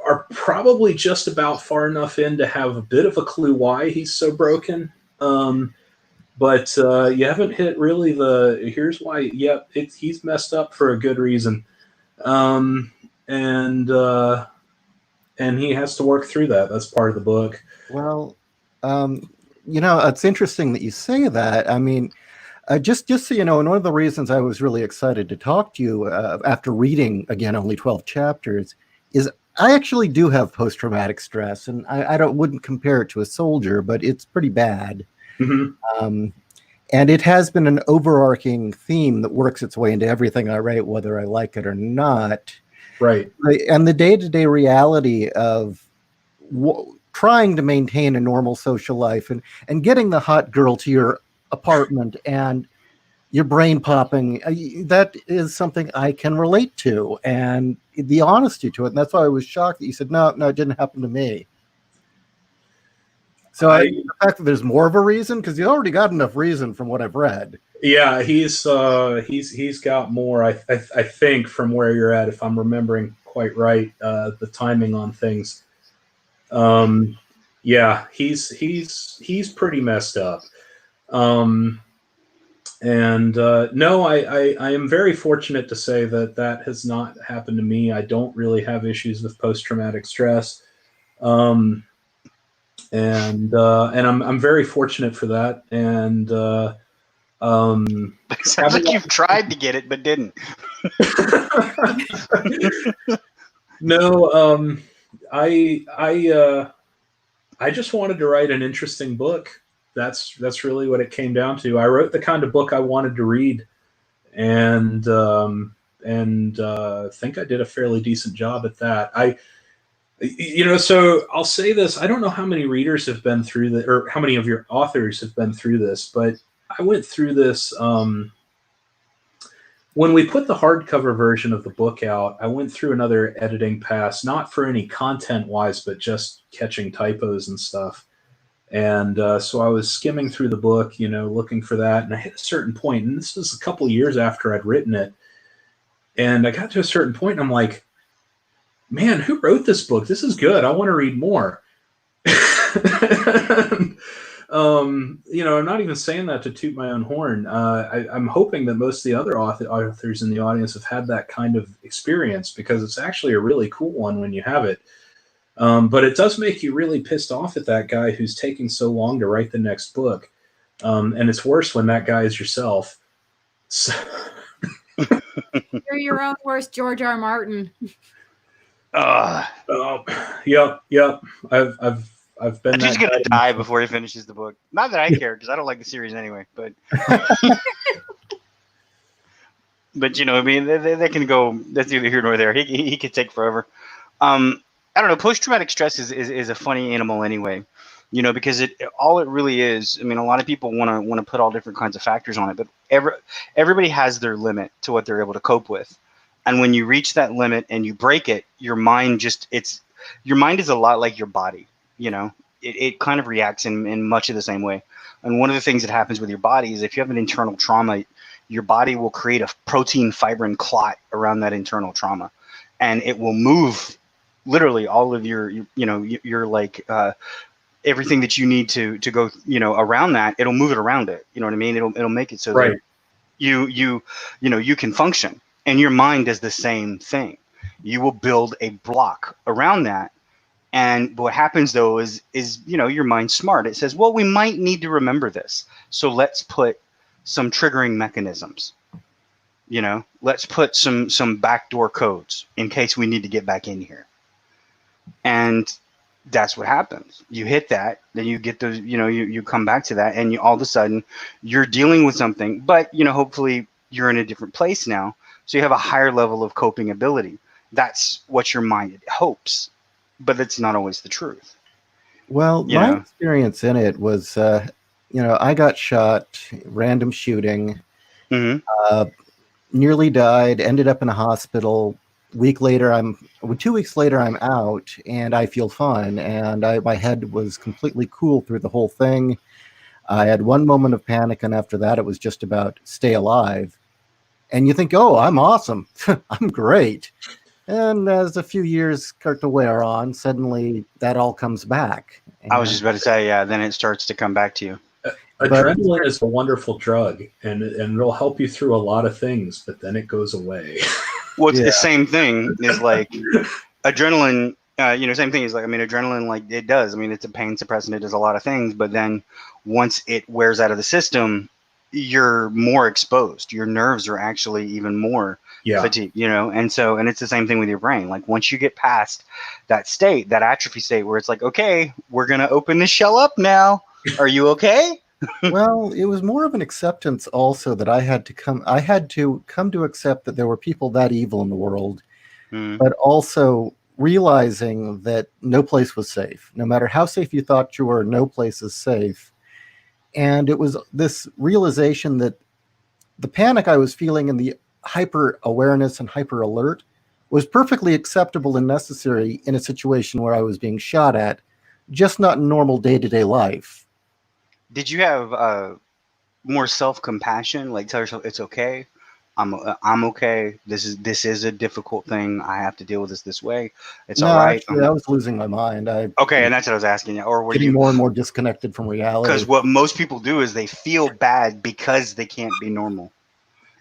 are probably just about far enough in to have a bit of a clue why he's so broken. But you haven't hit really here's why. Yep, he's messed up for a good reason. And he has to work through that. That's part of the book. Well, you know, it's interesting that you say that. I mean, just so you know, and one of the reasons I was really excited to talk to you after reading, again, only 12 chapters, is I actually do have post-traumatic stress, and I wouldn't compare it to a soldier, but it's pretty bad. Mm-hmm. And it has been an overarching theme that works its way into everything I write, whether I like it or not. Right. And the day-to-day reality of trying to maintain a normal social life and getting the hot girl to your apartment and your brain popping, that is something I can relate to, and the honesty to it. And that's why I was shocked that you said, no, it didn't happen to me. So the fact that there's more of a reason, because you already got enough reason from what I've read. Yeah, he's got more. I think from where you're at, if I'm remembering quite right, the timing on things. Yeah, he's pretty messed up. No, I am very fortunate to say that has not happened to me. I don't really have issues with post-traumatic stress. And I'm very fortunate for that. And It sounds like you've tried to get it but didn't. No, I just wanted to write an interesting book. That's really what it came down to. I wrote the kind of book I wanted to read, and think I did a fairly decent job at that. So I'll say this: I don't know how many readers have been through this, or how many of your authors have been through this, but I went through this when we put the hardcover version of the book out. I went through another editing pass, not for any content-wise, but just catching typos and stuff. And so I was skimming through the book, looking for that, and I hit a certain point, and this was a couple of years after I'd written it, and I got to a certain point, and I'm like, man, who wrote this book? This is good. I want to read more. I'm not even saying that to toot my own horn. I'm hoping that most of the other authors in the audience have had that kind of experience, because it's actually a really cool one when you have it. But it does make you really pissed off at that guy who's taking so long to write the next book. And it's worse when that guy is yourself. So You're your own worst George R. Martin. Yep. I've been. He's gonna die before he finishes the book. Not that I care, because I don't like the series anyway. But but I mean, they can go. That's neither here nor there. He could take forever. I don't know. Post-traumatic stress is a funny animal anyway, because all it really is. I mean, a lot of people want to put all different kinds of factors on it, but everybody has their limit to what they're able to cope with. And when you reach that limit and you break it, your mind your mind is a lot like your body. It kind of reacts in much of the same way. And one of the things that happens with your body is if you have an internal trauma, your body will create a protein fibrin clot around that internal trauma, and it will move literally all of your like everything that you need to go around that. It'll move it around it. You know what I mean? It'll make it so that you can function. And your mind does the same thing. You will build a block around that. And what happens though is your mind's smart. It says, well, we might need to remember this. So let's put some triggering mechanisms. Let's put some backdoor codes in case we need to get back in here. And that's what happens. You hit that, then you get those, you come back to that, and all of a sudden you're dealing with something, but hopefully you're in a different place now. So you have a higher level of coping ability. That's what your mind hopes, but that's not always the truth. Well, my experience in it was, I got shot, random shooting, nearly died, ended up in a hospital. 2 weeks later, I'm out, and I feel fine. And my head was completely cool through the whole thing. I had one moment of panic, and after that, it was just about stay alive. And you think, oh, I'm awesome. I'm great. And as a few years start to wear on, suddenly that all comes back. And I was just about to say, yeah, then it starts to come back to you. Adrenaline is a wonderful drug, and it'll help you through a lot of things, but then it goes away. Well, it's the same thing is like adrenaline, same thing is like, I mean, adrenaline, like it does. I mean, it's a pain suppressant. It does a lot of things, but then once it wears out of the system, you're more exposed. Your nerves are actually even more fatigued, and it's the same thing with your brain. Like once you get past that state, that atrophy state where it's like, okay, we're going to open this shell up now. Are you okay? Well, it was more of an acceptance also that I had to come to accept that there were people that evil in the world, but also realizing that no place was safe. No matter how safe you thought you were, no place is safe. And it was this realization that the panic I was feeling and the hyper awareness and hyper alert was perfectly acceptable and necessary in a situation where I was being shot at, just not in normal day-to-day life. Did you have more self-compassion? Like tell yourself it's okay. I'm okay. This is a difficult thing. I have to deal with this way. It's No, all right. actually, I was losing my mind. I Okay, and that's what I was asking you. Or were getting you? more and more disconnected from reality. Because what most people do is they feel bad because they can't be normal,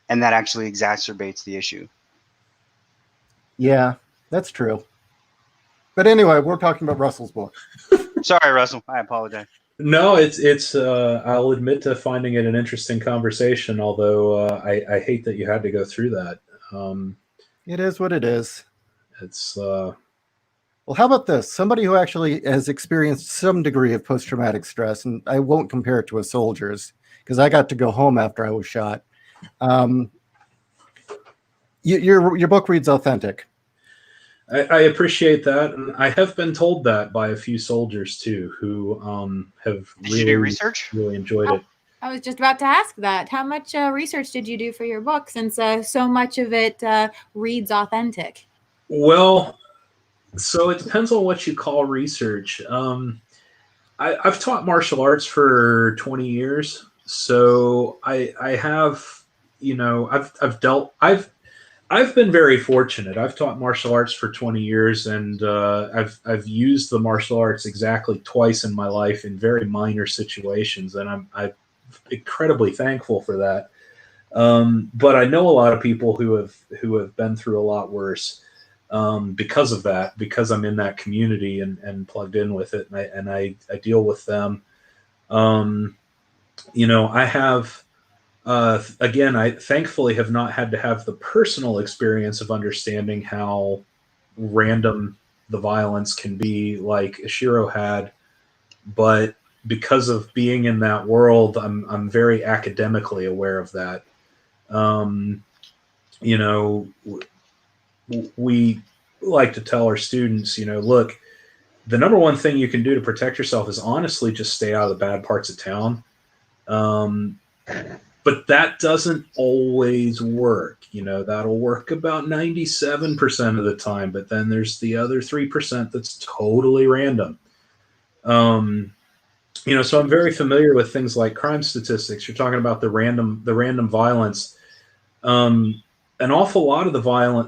and that actually exacerbates the issue. Yeah, that's true. But anyway, we're talking about Russell's book. Sorry, Russell. I apologize. No, it's. I'll admit to finding it an interesting conversation, although I hate that you had to go through that. It is what it is. It's. Well, how about this? Somebody who actually has experienced some degree of post-traumatic stress, and I won't compare it to a soldier's because I got to go home after I was shot. Your book reads authentic. I appreciate that, and I have been told that by a few soldiers too, who have Did you do research? really enjoyed it. I was just about to ask that. How much research did you do for your book, since so much of it reads authentic? Well, so it depends on what you call research. I've taught martial arts for 20 years, so I have, I've been very fortunate. I've taught martial arts for 20 years, and I've used the martial arts exactly twice in my life in very minor situations, and I'm incredibly thankful for that. But I know a lot of people who have been through a lot worse because of that, because I'm in that community and plugged in with it, and I deal with them. I have. Again, I thankfully have not had to have the personal experience of understanding how random the violence can be like Ishiro had, but because of being in that world, I'm very academically aware of that. We like to tell our students, look, the number one thing you can do to protect yourself is honestly just stay out of the bad parts of town. But that doesn't always work. That'll work about 97% of the time, but then there's the other 3% that's totally random. So I'm very familiar with things like crime statistics. You're talking about the random violence. An awful lot of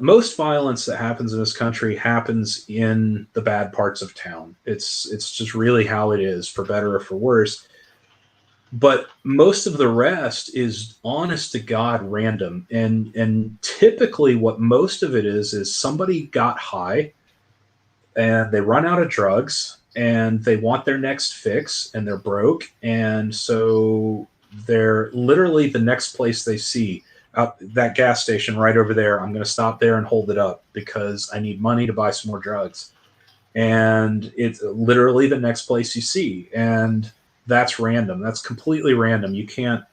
most violence that happens in this country happens in the bad parts of town. It's just really how it is, for better or for worse. But most of the rest is honest to God random. And typically what most of it is somebody got high and they run out of drugs and they want their next fix and they're broke. And so they're literally the next place they see, that gas station right over there, I'm going to stop there and hold it up because I need money to buy some more drugs. And it's literally the next place you see. And that's random. That's completely random. You can't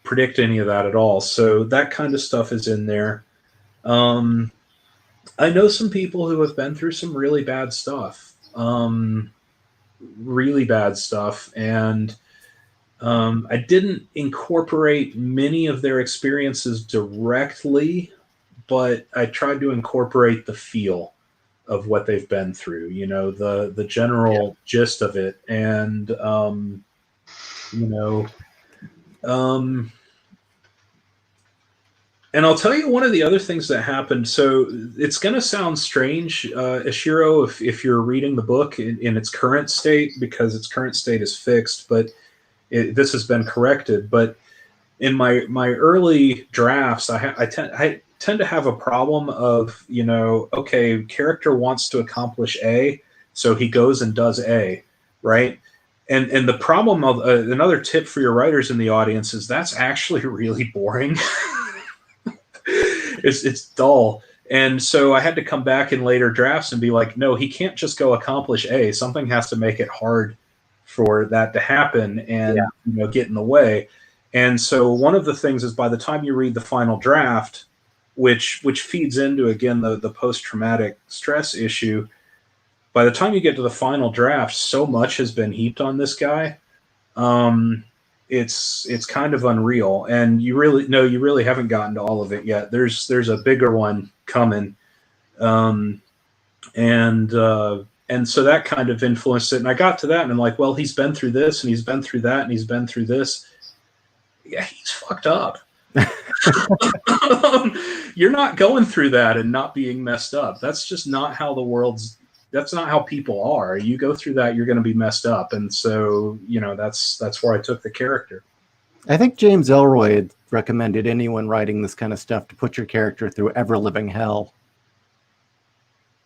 predict any of that at all. So that kind of stuff is in there. I know some people who have been through some really bad stuff, and I didn't incorporate many of their experiences directly, but I tried to incorporate the feel of what they've been through, the general gist of it. And, and I'll tell you one of the other things that happened. So it's going to sound strange, Ishiro, if you're reading the book in its current state, because its current state is fixed, but this has been corrected. But in my early drafts, I tend to have a problem of, okay, character wants to accomplish A, so he goes and does A, right? And the problem of another tip for your writers in the audience is that's actually really boring. It's dull. And so I had to come back in later drafts and be like, no, he can't just go accomplish A. Something has to make it hard for that to happen and get in the way. And so one of the things is by the time you read the final draft, which feeds into, again, the post-traumatic stress issue, by the time you get to the final draft, so much has been heaped on this guy. It's kind of unreal. And you really haven't gotten to all of it yet. There's a bigger one coming. And And so that kind of influenced it. And I got to that and I'm like, well, he's been through this and he's been through that and he's been through this. Yeah, he's fucked up. You're not going through that and not being messed up. That's just not how that's not how people are. You go through that, you're going to be messed up. And so, that's where I took the character. I think James Ellroy had recommended anyone writing this kind of stuff to put your character through ever-living hell.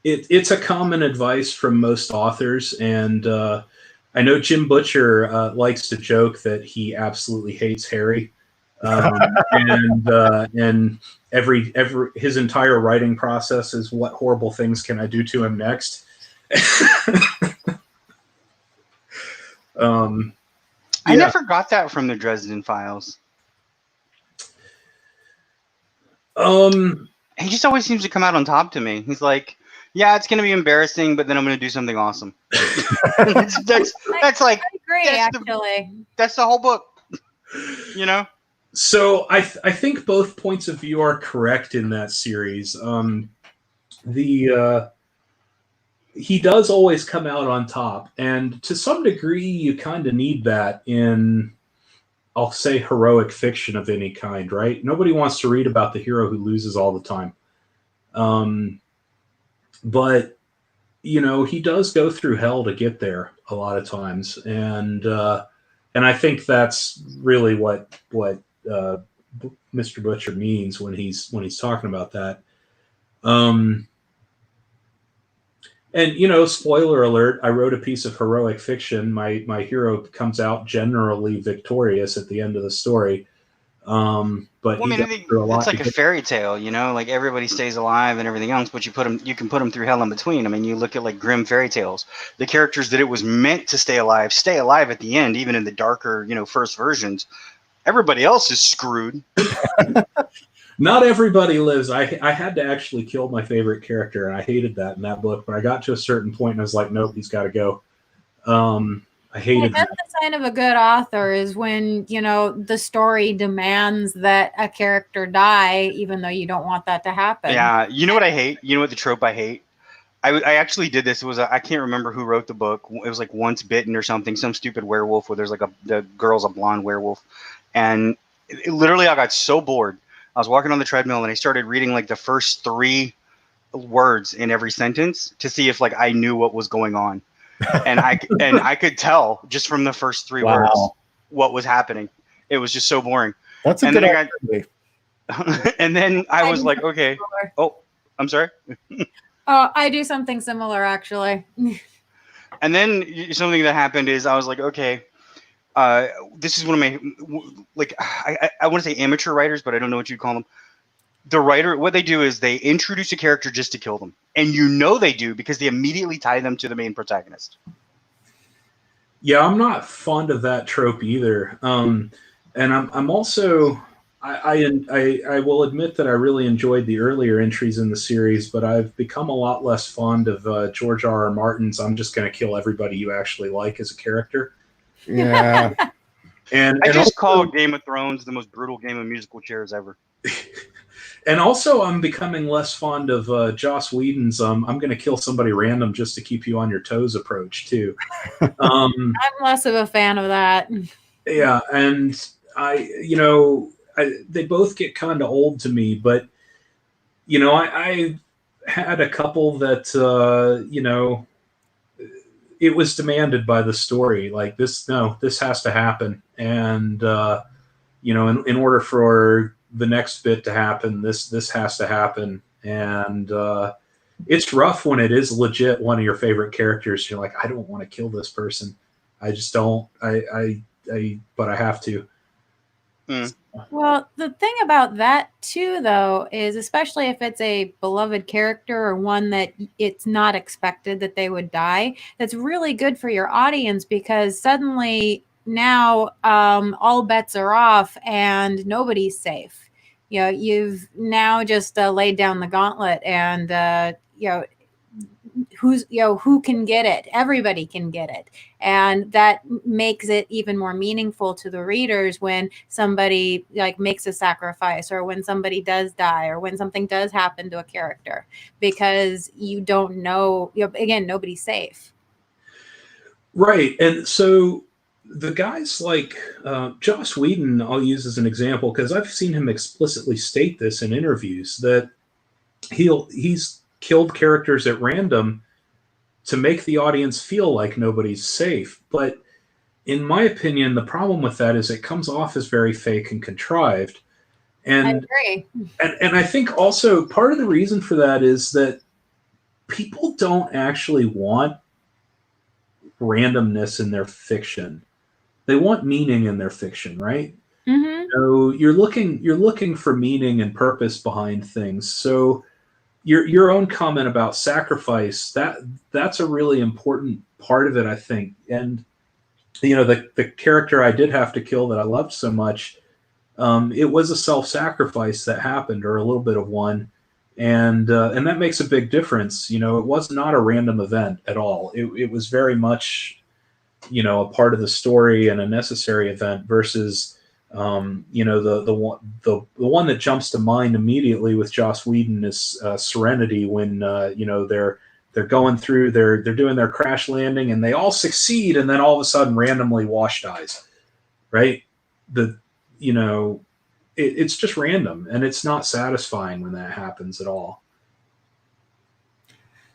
It's a common advice from most authors, and I know Jim Butcher likes to joke that he absolutely hates Harry, and every his entire writing process is what horrible things can I do to him next. I never got that from the Dresden Files. He just always seems to come out on top to me. He's like, yeah, it's going to be embarrassing, but then I'm going to do something awesome. that's like, I agree, actually. That's the whole book, So I think both points of view are correct in that series. He does always come out on top, and to some degree, you kind of need that in, I'll say, heroic fiction of any kind, right? Nobody wants to read about the hero who loses all the time. But he does go through hell to get there a lot of times, and I think that's really what Mr. Butcher means when he's talking about that. And spoiler alert, I wrote a piece of heroic fiction. My hero comes out generally victorious at the end of the story. But it's like a fairy tale, like everybody stays alive and everything else, but you can put them through hell in between. I mean, you look at like grim fairy tales, the characters that it was meant to stay alive at the end, even in the darker, first versions. Everybody else is screwed. Not everybody lives. I had to actually kill my favorite character, and I hated that in that book. But I got to a certain point, and I was like, nope, he's got to go. I hated that's the sign of a good author is when, the story demands that a character die, even though you don't want that to happen. Yeah. You know what I hate? You know what the trope I hate? I actually did this. It was I can't remember who wrote the book. It was like Once Bitten or something, some stupid werewolf where there's like the girl's a blonde werewolf. And literally I got so bored. I was walking on the treadmill and I started reading like the first 3 words in every sentence to see if like I knew what was going on. And I could tell just from the first 3 words what was happening. It was just so boring. That's a good idea. And then I was like, okay. Oh, I'm sorry. I do something similar, actually. And then something that happened is I was like, okay, this is one of my, like, I want to say amateur writers, but I don't know what you'd call them. The writer, what they do is they introduce a character just to kill them. And they do because they immediately tie them to the main protagonist. Yeah, I'm not fond of that trope either. And I'm also, I will admit that I really enjoyed the earlier entries in the series, but I've become a lot less fond of George R.R. Martin's I'm just going to kill everybody you actually like as a character. Yeah. And I just also, call Game of Thrones the most brutal game of musical chairs ever. And also, I'm becoming less fond of Joss Whedon's I'm going to kill somebody random just to keep you on your toes approach, too. I'm less of a fan of that. Yeah, and they both get kind of old to me, but, I had a couple that, it was demanded by the story. Like, this has to happen. And, in order for the next bit to happen, this has to happen. And it's rough when it is legit one of your favorite characters. You're like, I don't want to kill this person. I just don't. But I have to. Well, the thing about that too, though, is especially if it's a beloved character or one that it's not expected that they would die, that's really good for your audience because suddenly now all bets are off and nobody's safe. You've now just laid down the gauntlet and who can get it. Everybody can get it, and that makes it even more meaningful to the readers when somebody like makes a sacrifice, or when somebody does die, or when something does happen to a character, because you don't know, again, nobody's safe. Right. And so the guys like Joss Whedon, I'll use as an example, because I've seen him explicitly state this in interviews, that he's killed characters at random to make the audience feel like nobody's safe. But in my opinion, the problem with that is it comes off as very fake and contrived. And I agree. And I think also part of the reason for that is that people don't actually want randomness in their fiction. They want meaning in their fiction, right? Mm-hmm. So you're looking for meaning and purpose behind things. So your own comment about sacrifice, that's a really important part of it, I think. And the character I did have to kill that I loved so much, it was a self-sacrifice that happened, or a little bit of one, and that makes a big difference. It was not a random event at all. It was very much, a part of the story and a necessary event, versus the one that jumps to mind immediately with Joss Whedon is Serenity, when they're going through, they're doing their crash landing and they all succeed, and then all of a sudden randomly Wash dies, right? It's just random, and it's not satisfying when that happens at all.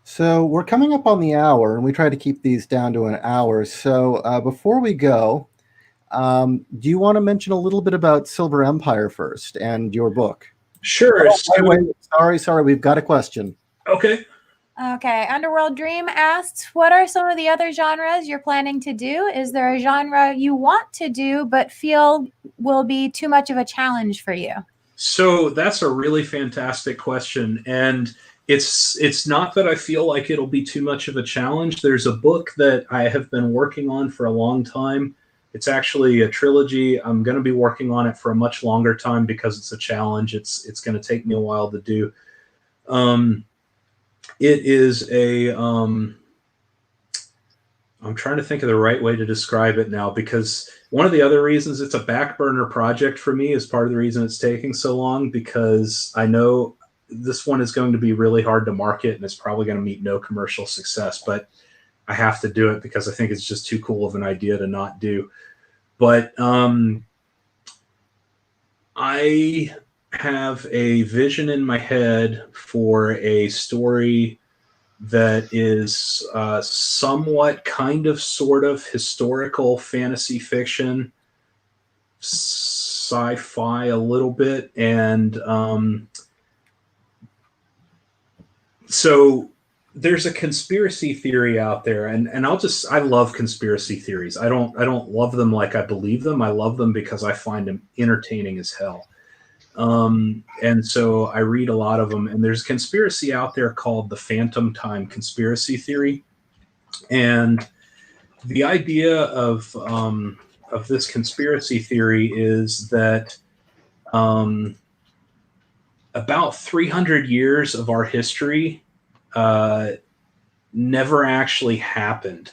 So we're coming up on the hour, and we try to keep these down to an hour. So before we go, do you want to mention a little bit about Silver Empire first and your book? Sure. Sorry, we've got a question. Okay. Okay, Underworld Dream asks, what are some of the other genres you're planning to do? Is there a genre you want to do but feel will be too much of a challenge for you? So that's a really fantastic question. And it's not that I feel like it'll be too much of a challenge. There's a book that I have been working on for a long time. It's actually a trilogy. I'm going to be working on it for a much longer time because it's a challenge. It's going to take me a while to do. It is I'm trying to think of the right way to describe it now, because one of the other reasons it's a back burner project for me is part of the reason it's taking so long, because I know this one is going to be really hard to market and it's probably going to meet no commercial success, but I have to do it because I think it's just too cool of an idea to not do. But I have a vision in my head for a story that is somewhat kind of sort of historical fantasy fiction, sci-fi a little bit, and so there's a conspiracy theory out there, and I love conspiracy theories. I don't love them like I believe them. I love them because I find them entertaining as hell. And so I read a lot of them, and there's a conspiracy out there called the Phantom Time conspiracy theory. And the idea of this conspiracy theory is that about 300 years of our history never actually happened,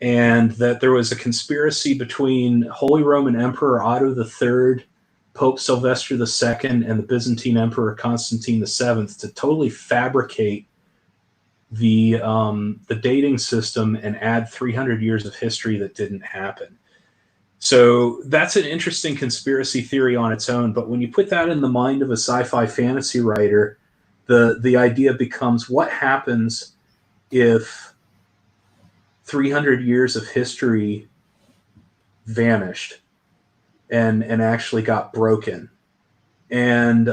and that there was a conspiracy between Holy Roman Emperor Otto III, Pope Sylvester II, and the Byzantine Emperor Constantine VII to totally fabricate the dating system and add 300 years of history that didn't happen. So that's an interesting conspiracy theory on its own, but when you put that in the mind of a sci-fi fantasy writer, the idea becomes, what happens if 300 years of history vanished and actually got broken? And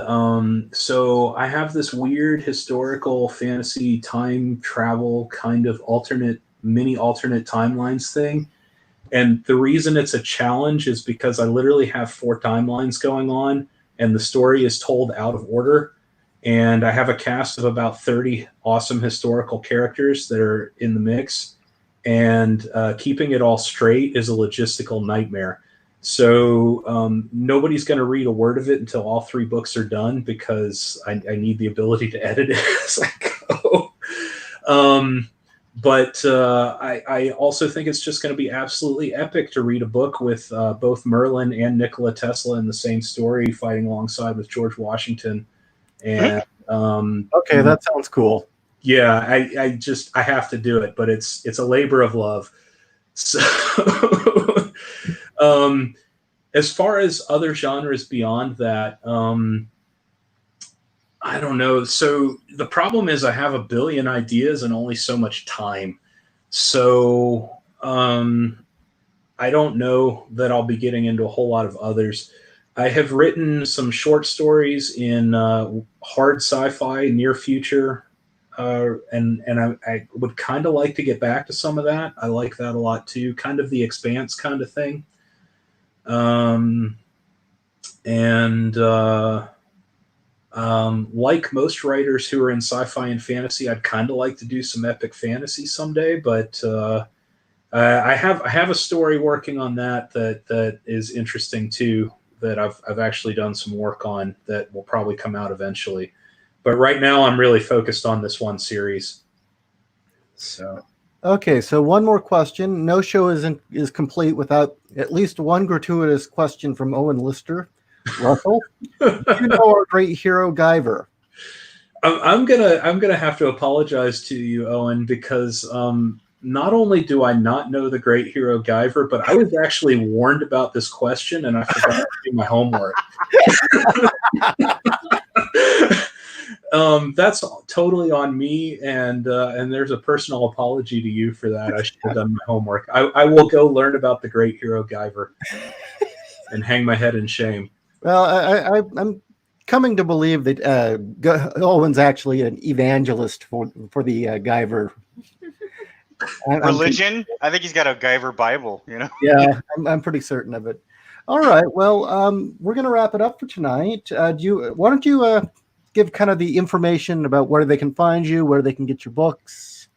so I have this weird historical fantasy time travel kind of mini alternate timelines thing. And the reason it's a challenge is because I literally have 4 timelines going on, and the story is told out of order. And I have a cast of about 30 awesome historical characters that are in the mix. And keeping it all straight is a logistical nightmare. So nobody's going to read a word of it until all 3 books are done, because I need the ability to edit it as I go. But I also think it's just going to be absolutely epic to read a book with both Merlin and Nikola Tesla in the same story, fighting alongside with George Washington. And okay, that sounds cool. Yeah, I have to do it, but it's a labor of love. So, as far as other genres beyond that, I don't know. So the problem is I have a billion ideas and only so much time. So I don't know that I'll be getting into a whole lot of others. I have written some short stories in hard sci-fi near future, and I would kind of like to get back to some of that. I like that a lot too, kind of the Expanse kind of thing. Like most writers who are in sci-fi and fantasy, I'd kind of like to do some epic fantasy someday, but I have a story working on that is interesting too, that I've actually done some work on that will probably come out eventually. But right now I'm really focused on this one series. So Okay, so one more question. No show is complete without at least one gratuitous question from Owen Lister. Russell, you know our great hero Guyver. I'm gonna have to apologize to you, Owen, because not only do I not know the great hero Guyver, but I was actually warned about this question and I forgot to do my homework. That's totally on me, and there's a personal apology to you for that. I should have done my homework. I will go learn about the great hero Guyver and hang my head in shame. Well, I'm coming to believe that Owen's actually an evangelist for the Guyver religion. I think he's got a Guyver Bible. You know. Yeah, I'm pretty certain of it. All right. Well, we're going to wrap it up for tonight. Why don't you give kind of the information about where they can find you, where they can get your books,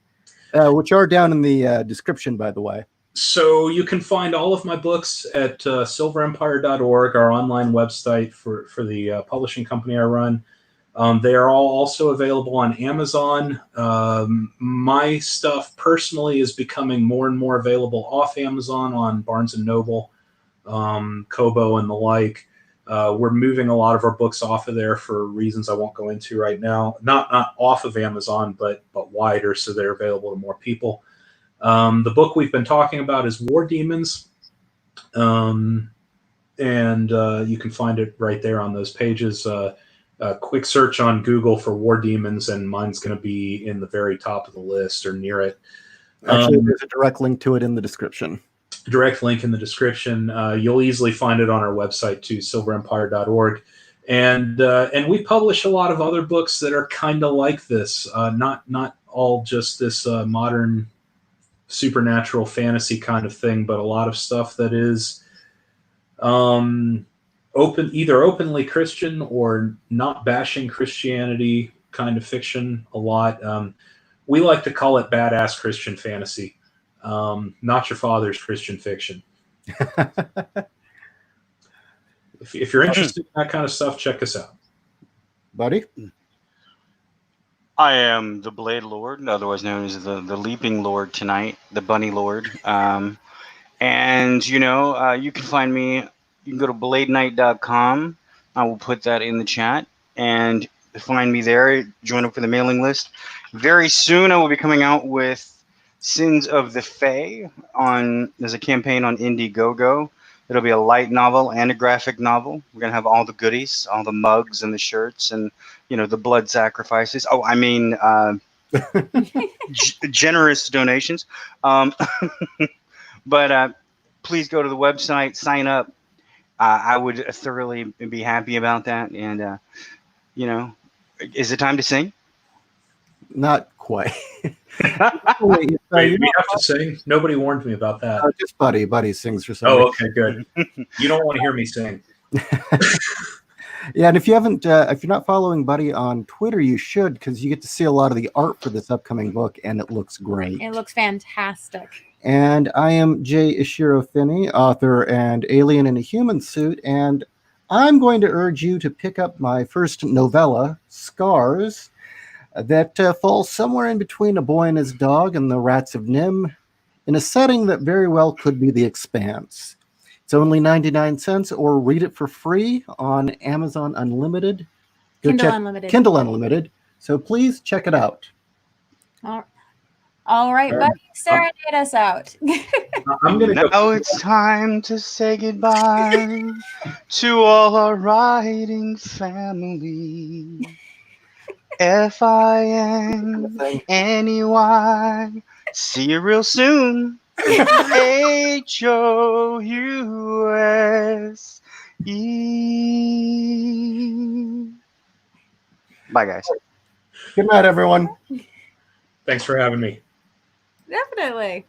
which are down in the description, by the way. So you can find all of my books at silverempire.org, our online website for the publishing company I run. They are all also available on Amazon. My stuff personally is becoming more and more available off Amazon on Barnes & Noble, Kobo, and the like. We're moving a lot of our books off of there for reasons I won't go into right now. Not off of Amazon, but wider, so they're available to more people. The book we've been talking about is War Demons, and you can find it right there on those pages. A quick search on Google for War Demons, and mine's going to be in the very top of the list or near it. Actually, there's a direct link to it in the description. Direct link in the description. You'll easily find it on our website too, silverempire.org. And we publish a lot of other books that are kind of like this, not all just this modern supernatural fantasy kind of thing, but a lot of stuff that is either openly Christian or not bashing Christianity kind of fiction a lot. We like to call it badass Christian fantasy. Not your father's Christian fiction. If you're interested in that kind of stuff, check us out. Buddy? I am the Blade Lord, otherwise known as the Leaping Lord tonight, the Bunny Lord. And, you can find me, you can go to bladenight.com. I will put that in the chat and find me there. Join up for the mailing list. Very soon I will be coming out with Sins of the Fae. There's a campaign on Indiegogo. It'll be a light novel and a graphic novel. We're going to have all the goodies, all the mugs and the shirts and, the blood sacrifices. Oh, I mean, generous donations. But please go to the website, sign up. I would thoroughly be happy about that. And, is it time to sing? Not quite. Wait, we have to sing? Nobody warned me about that. Just Buddy. Buddy sings for some reason. Okay, good. You don't want to hear me sing. Yeah, and if you're not following Buddy on Twitter, you should, because you get to see a lot of the art for this upcoming book, and it looks great. It looks fantastic. And I am J.Ishiro Finney, author and alien in a human suit, and I'm going to urge you to pick up my first novella, Scars. that falls somewhere in between A Boy and His Dog and The Rats of Nim, in a setting that very well could be The Expanse. It's only 99 cents, or read it for free on Amazon Unlimited. Kindle Unlimited. Kindle Unlimited. So please check it out. All right, Buddy, serenade us out. I'm gonna go. Now it's time to say goodbye to all our writing family. FINNEY. See you real soon. HOUSE. Bye, guys. Good night, everyone. Thanks for having me. Definitely.